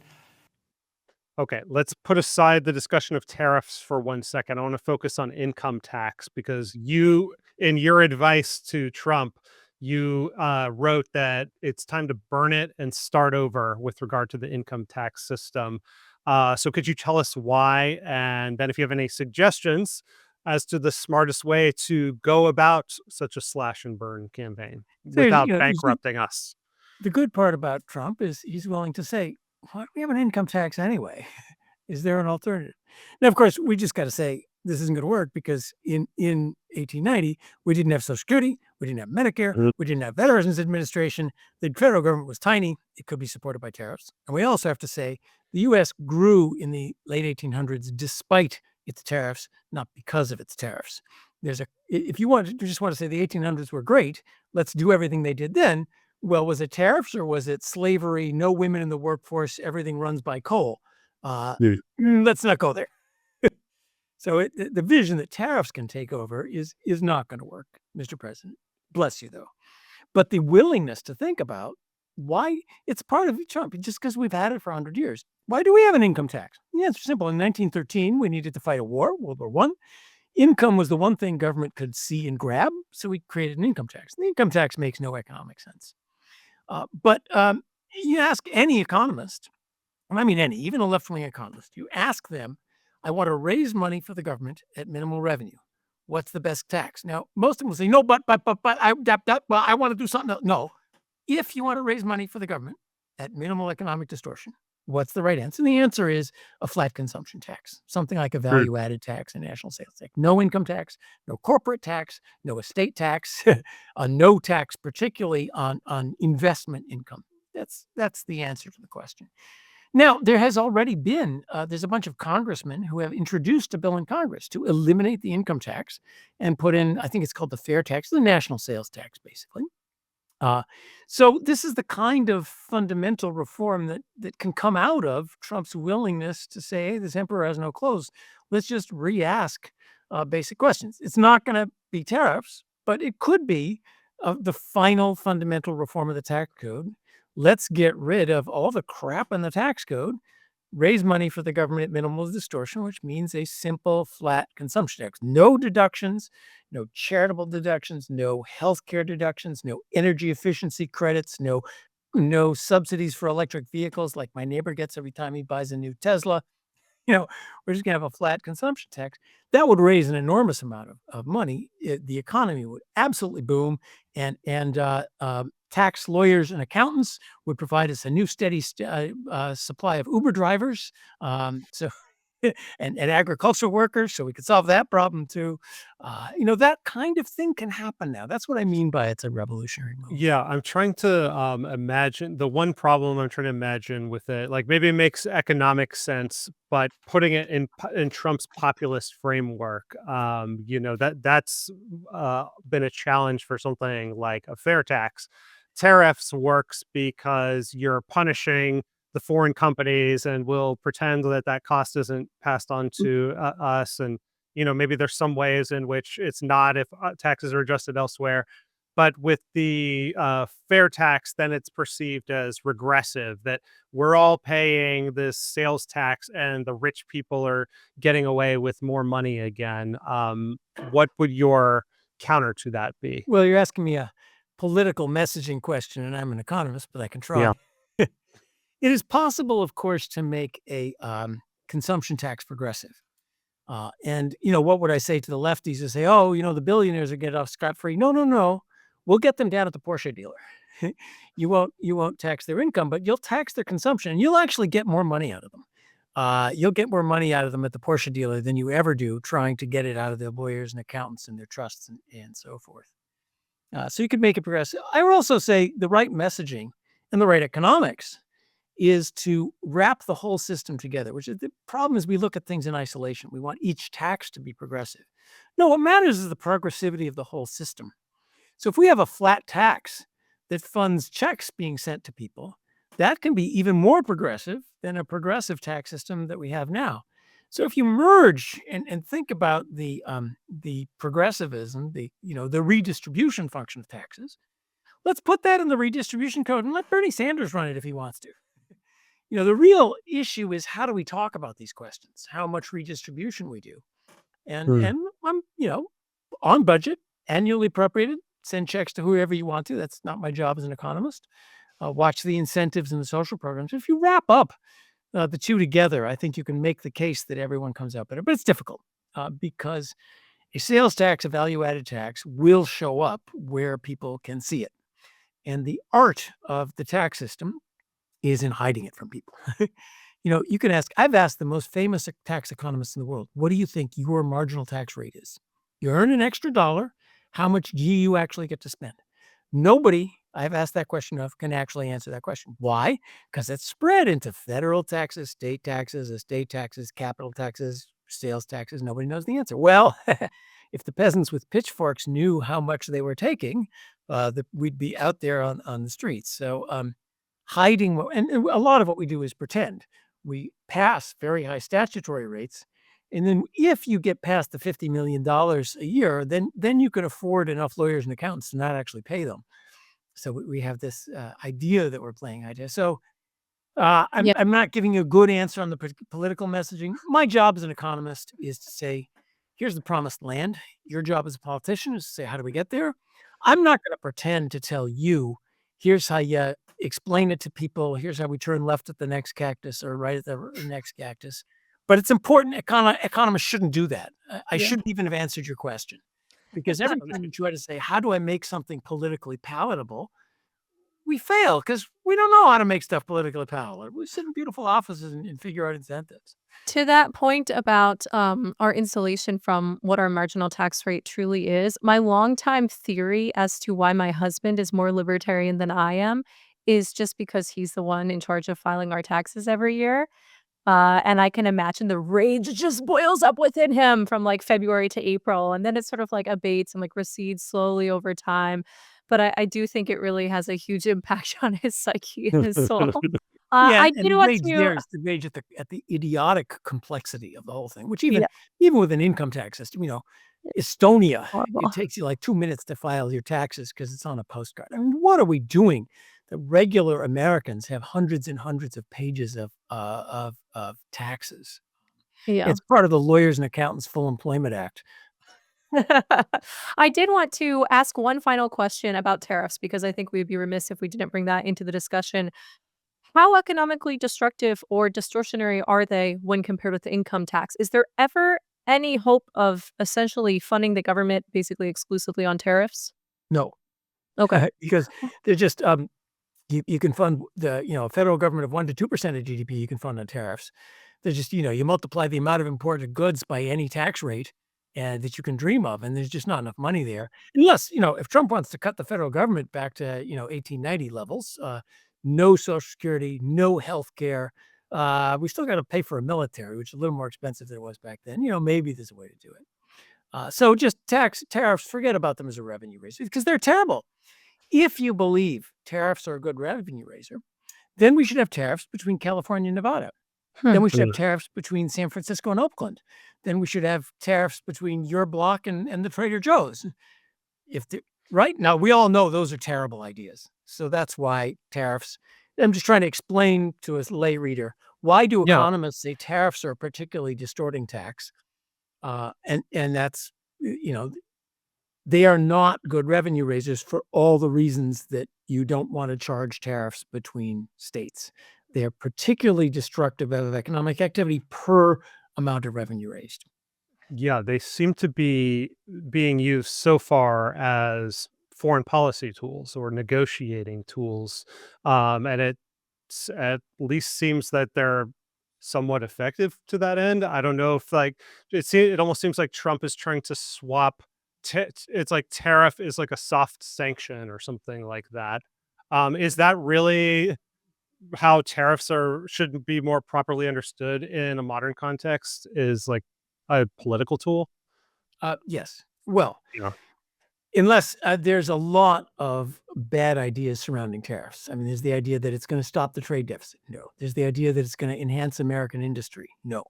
Okay, let's put aside the discussion of tariffs for 1 second. I want to focus on income tax because you, in your advice to Trump, you wrote that it's time to burn it and start over with regard to the income tax system. So could you tell us why? And then if you have any suggestions as to the smartest way to go about such a slash and burn campaign without bankrupting us. The good part about Trump is he's willing to say, why do we have an income tax anyway? Is there an alternative? Now, of course, we just got to say this isn't going to work because in 1890, we didn't have Social Security, we didn't have Medicare, we didn't have Veterans Administration. The federal government was tiny. It could be supported by tariffs. And we also have to say the U.S. grew in the late 1800s despite its tariffs, not because of its tariffs. If you just want to say the 1800s were great, let's do everything they did then. Well, was it tariffs or was it slavery, no women in the workforce, everything runs by coal? Let's not go there. So the vision that tariffs can take over is not going to work, Mr. President. Bless you, though. But the willingness to think about why it's part of Trump, just because we've had it for 100 years. Why do we have an income tax? The answer's simple. In 1913, we needed to fight a war, World War I. Income was the one thing government could see and grab, so we created an income tax. The income tax makes no economic sense. But you ask any economist, and I mean any, even a left-wing economist, you ask them, I want to raise money for the government at minimal revenue. What's the best tax? Now, most of them will say, no, but I want to do something else. No. If you want to raise money for the government at minimal economic distortion, what's the right answer? And the answer is a flat consumption tax, something like a value-added tax, a national sales tax. No income tax, no corporate tax, no estate tax, no tax, particularly on investment income. That's the answer to the question. Now, there has already been, there's a bunch of congressmen who have introduced a bill in Congress to eliminate the income tax and put in, I think it's called the fair tax, the national sales tax, basically. So this is the kind of fundamental reform that can come out of Trump's willingness to say, hey, this emperor has no clothes. Let's just re-ask basic questions. It's not going to be tariffs, but it could be the final fundamental reform of the tax code. Let's get rid of all the crap in the tax code, raise money for the government at minimal distortion, which means a simple, flat consumption tax. No deductions, no charitable deductions, no healthcare deductions, no energy efficiency credits, no subsidies for electric vehicles like my neighbor gets every time he buys a new Tesla. We're just going to have a flat consumption tax. That would raise an enormous amount of money. The economy would absolutely boom, and tax lawyers and accountants would provide us a new steady supply of Uber drivers, and agricultural workers, so we could solve that problem too. That kind of thing can happen now. That's what I mean by it's a revolutionary move. Yeah, I'm trying to imagine the one problem I'm trying to imagine with it. Like maybe it makes economic sense, but putting it in Trump's populist framework, that's been a challenge for something like a fair tax. Tariffs works because you're punishing the foreign companies, and we'll pretend that cost isn't passed on to us. And maybe there's some ways in which it's not if taxes are adjusted elsewhere. But with the fair tax, then it's perceived as regressive, that we're all paying this sales tax and the rich people are getting away with more money again. What would your counter to that be? Well, you're asking me a political messaging question, and I'm an economist, but I can try. Yeah. It is possible, of course, to make a consumption tax progressive. And what would I say to the lefties who say, oh, the billionaires are getting off scot-free? No. We'll get them down at the Porsche dealer. You won't tax their income, but you'll tax their consumption, and you'll actually get more money out of them. You'll get more money out of them at the Porsche dealer than you ever do trying to get it out of their lawyers and accountants and their trusts and so forth. So you could make it progressive. I would also say the right messaging and the right economics is to wrap the whole system together, which is the problem is we look at things in isolation. We want each tax to be progressive. No, what matters is the progressivity of the whole system. So if we have a flat tax that funds checks being sent to people, that can be even more progressive than a progressive tax system that we have now. So if you merge and think about the progressive,ism the redistribution function of taxes, let's put that in the redistribution code and let Bernie Sanders run it if he wants to. The real issue is how do we talk about these questions? How much redistribution we do, and I'm on budget, annually appropriated, send checks to whoever you want to. That's not my job as an economist. Watch the incentives and the social programs. If you wrap up the two together, I think you can make the case that everyone comes out better. But it's difficult because a sales tax, a value-added tax, will show up where people can see it. And the art of the tax system is in hiding it from people. You can ask, I've asked the most famous tax economists in the world, what do you think your marginal tax rate is? You earn an extra $1, how much do you actually get to spend? Nobody I've asked that question of can actually answer that question. Why? Because it's spread into federal taxes, state taxes, estate taxes, capital taxes, sales taxes, nobody knows the answer. Well, if the peasants with pitchforks knew how much they were taking, we'd be out there on the streets. So hiding, and a lot of what we do is pretend. We pass very high statutory rates. And then if you get past the $50 million a year, then you could afford enough lawyers and accountants to not actually pay them. So we have this idea that we're playing idea. So Yeah. I'm not giving you a good answer on the political messaging. My job as an economist is to say, here's the promised land. Your job as a politician is to say, how do we get there? I'm not going to pretend to tell you, here's how you explain it to people. Here's how we turn left at the next cactus or right at the next cactus. But it's important. Economists shouldn't do that. I Yeah. shouldn't even have answered your question, because every time you try to say, how do I make something politically palatable? We fail because we don't know how to make stuff politically palatable. We sit in beautiful offices and figure out incentives. To that point about our insulation from what our marginal tax rate truly is, my longtime theory as to why my husband is more libertarian than I am is just because he's the one in charge of filing our taxes every year. And I can imagine the rage just boils up within him from like February to April. And then it sort of like abates and like recedes slowly over time. But I do think it really has a huge impact on his psyche and his soul. Yeah, I and did the want rage to. there is the rage at the idiotic complexity of the whole thing, which Yeah, even with an income tax system, Estonia, horrible. it takes you like 2 minutes to file your taxes because it's on a postcard. I mean, what are we doing? The regular Americans have hundreds and hundreds of pages of taxes. Yeah. It's part of the Lawyers and Accountants Full Employment Act. I did want to ask one final question about tariffs because I think we'd be remiss if we didn't bring that into the discussion. How economically destructive or distortionary are they when compared with the income tax? Is there ever any hope of essentially funding the government basically exclusively on tariffs? No, Okay. because they're just you can fund the federal government of 1 to 2% of GDP. You can fund on tariffs. They're just you multiply the amount of imported goods by any tax rate and that you can dream of, and there's just not enough money there. Unless if Trump wants to cut the federal government back to 1890 levels, no Social Security, no health care. We still got to pay for a military, which is a little more expensive than it was back then. Maybe there's a way to do it. So just tariffs, forget about them as a revenue raiser because they're terrible. If you believe tariffs are a good revenue raiser, then we should have tariffs between California and Nevada. Then we should have tariffs between San Francisco and Oakland. Then we should have tariffs between your block and the Trader Joe's. Right now, we all know those are terrible ideas. So that's why tariffs. I'm just trying to explain to a lay reader, why do Yeah. economists say tariffs are a particularly distorting tax? And that's, they are not good revenue raisers for all the reasons that you don't want to charge tariffs between states. They're particularly destructive of economic activity per amount of revenue raised. Yeah, they seem to be being used so far as foreign policy tools or negotiating tools. And it at least seems that they're somewhat effective to that end. I don't know if it almost seems like Trump is trying to swap. It's like tariff is like a soft sanction or something like that. Is that really how tariffs should be more properly understood in a modern context? Is like a political tool? Yes. Well, Yeah. unless there's a lot of bad ideas surrounding tariffs. I mean, there's the idea that it's going to stop the trade deficit. No. There's the idea that it's going to enhance American industry. No.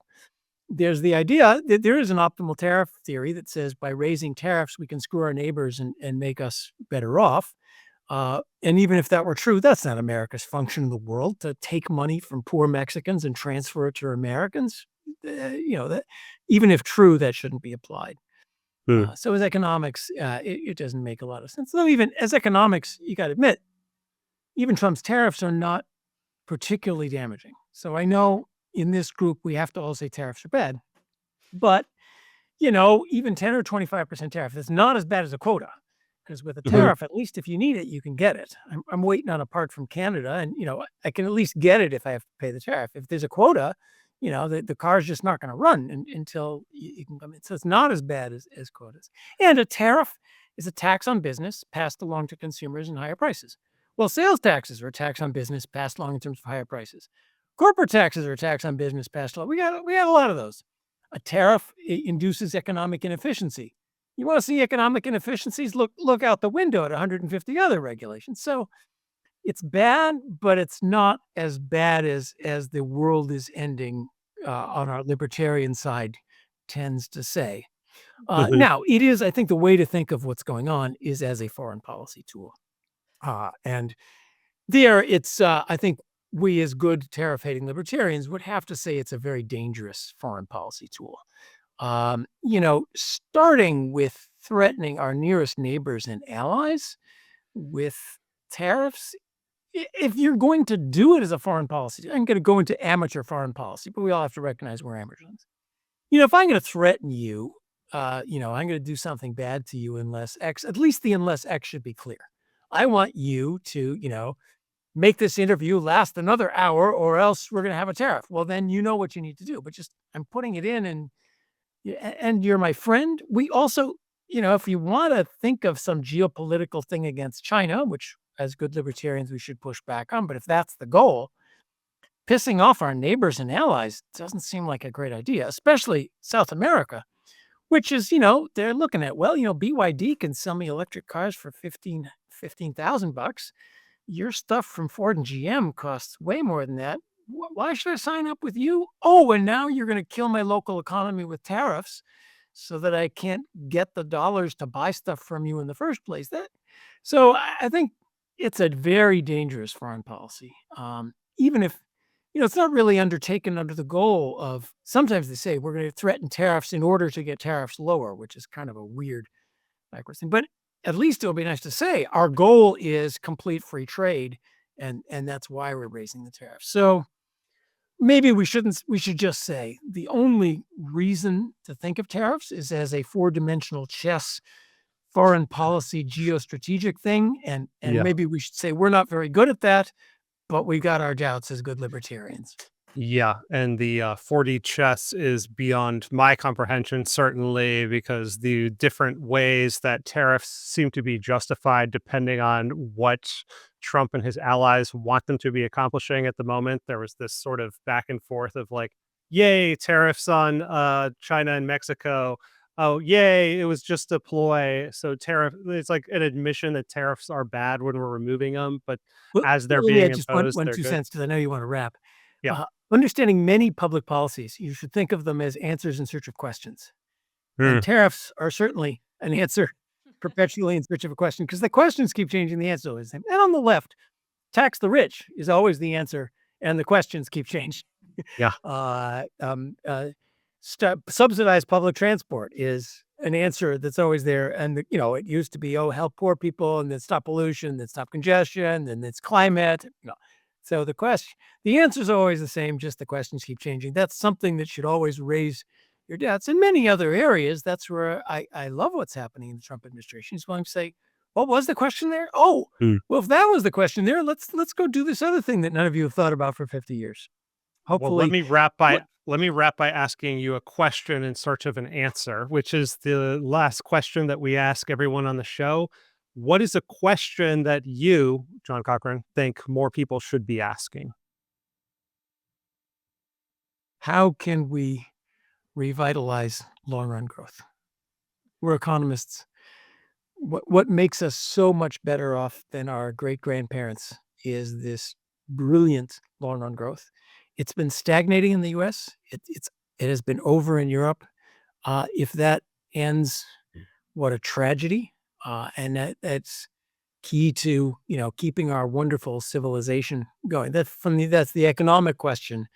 There's the idea that there is an optimal tariff theory that says by raising tariffs, we can screw our neighbors and make us better off. And even if that were true, that's not America's function in the world, to take money from poor Mexicans and transfer it to Americans. That even if true, that shouldn't be applied. So as economics, it doesn't make a lot of sense. Though even as economics, you got to admit, even Trump's tariffs are not particularly damaging. So I know in this group, we have to all say tariffs are bad. But, even 10 or 25% tariff, that's not as bad as a quota. Because with a tariff, at least if you need it, you can get it. I'm waiting on a part from Canada, and I can at least get it if I have to pay the tariff. If there's a quota, the car's just not going to run until you can come in. So it's not as bad as quotas. And a tariff is a tax on business passed along to consumers in higher prices. Well, sales taxes are a tax on business passed along in terms of higher prices. Corporate taxes are a tax on business passed along. We got a lot of those. A tariff induces economic inefficiency. You want to see economic inefficiencies? Look out the window at 150 other regulations. So it's bad, but it's not as bad as the world is ending on our libertarian side tends to say. Now, it is, I think the way to think of what's going on is as a foreign policy tool. And there it's, I think we as good tariff-hating libertarians would have to say it's a very dangerous foreign policy tool. Starting with threatening our nearest neighbors and allies with tariffs, if you're going to do it as a foreign policy, I'm going to go into amateur foreign policy, but we all have to recognize we're amateurs. If I'm going to threaten you, I'm going to do something bad to you unless X, at least the unless X should be clear. I want you to, make this interview last another hour or else we're going to have a tariff. Well, then you know what you need to do, but just I'm putting it in and you're my friend. We also, if you want to think of some geopolitical thing against China, which as good libertarians we should push back on, but if that's the goal, pissing off our neighbors and allies doesn't seem like a great idea, especially South America, which is, they're looking at, BYD can sell me electric cars for $15,000. Your stuff from Ford and GM costs way more than that. Why should I sign up with you? Oh, and now you're going to kill my local economy with tariffs so that I can't get the dollars to buy stuff from you in the first place. So I think it's a very dangerous foreign policy. Even if, it's not really undertaken under the goal of, sometimes they say we're going to threaten tariffs in order to get tariffs lower, which is kind of a weird backwards thing. But at least it'll be nice to say our goal is complete free trade, and that's why we're raising the tariffs. So maybe we should just say the only reason to think of tariffs is as a four-dimensional chess foreign policy geostrategic thing. And maybe we should say we're not very good at that, but we got our doubts as good libertarians. Yeah, and the 4D chess is beyond my comprehension, certainly, because the different ways that tariffs seem to be justified depending on what Trump and his allies want them to be accomplishing at the moment. There was this sort of back and forth of like, yay, tariffs on China and Mexico. Oh, yay, it was just a ploy. So it's like an admission that tariffs are bad when we're removing them, but as they're being just imposed, one they're 2 good. cents, because I know you want to wrap. Yeah. Understanding many public policies, you should think of them as answers in search of questions. And tariffs are certainly an answer perpetually in search of a question, because the questions keep changing, the answer is the same. And on the left, tax the rich is always the answer, and the questions keep changing. Yeah. Subsidize public transport is an answer that's always there. And, it used to be, help poor people, and then stop pollution, then stop congestion, then it's climate. So the answer is always the same, just the questions keep changing. That's something that should always raise your doubts. In many other areas, that's where I love what's happening in the Trump administration. He's going to say, what was the question there? Oh, well, if that was the question there, let's go do this other thing that none of you have thought about for 50 years. Hopefully. Well, let me wrap by asking you a question in search of an answer, which is the last question that we ask everyone on the show. What is a question that you, John Cochrane, think more people should be asking? How can we revitalize long-run growth? We're economists. What makes us so much better off than our great-grandparents is this brilliant long-run growth. It's been stagnating in the U.S. It has been over in Europe. If that ends, what a tragedy. And that's key to, keeping our wonderful civilization going. That's the economic question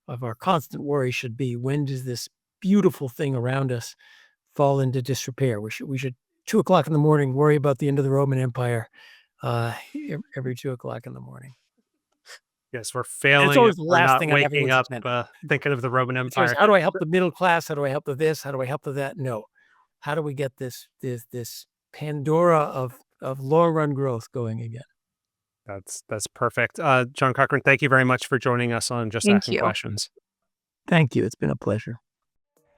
of our constant worry should be, when does this beautiful thing around us fall into disrepair? We should 2:00 in the morning worry about the end of the Roman Empire every 2:00 in the morning. Yes, we're failing. It's always the We're last not thing on waking everyone's up agenda. thinking of the Roman It's always, Empire. how do I help the middle class? How do I help the this? How do I help the that? No. How do we get this Pandora of long-run growth going again? That's perfect. John Cochrane, thank you very much for joining us on Just Thank Asking you. Questions. Thank you. It's been a pleasure.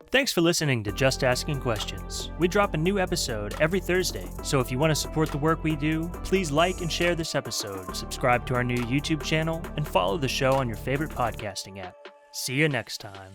Thanks for listening to Just Asking Questions. We drop a new episode every Thursday, so if you want to support the work we do, please like and share this episode, subscribe to our new YouTube channel, and follow the show on your favorite podcasting app. See you next time.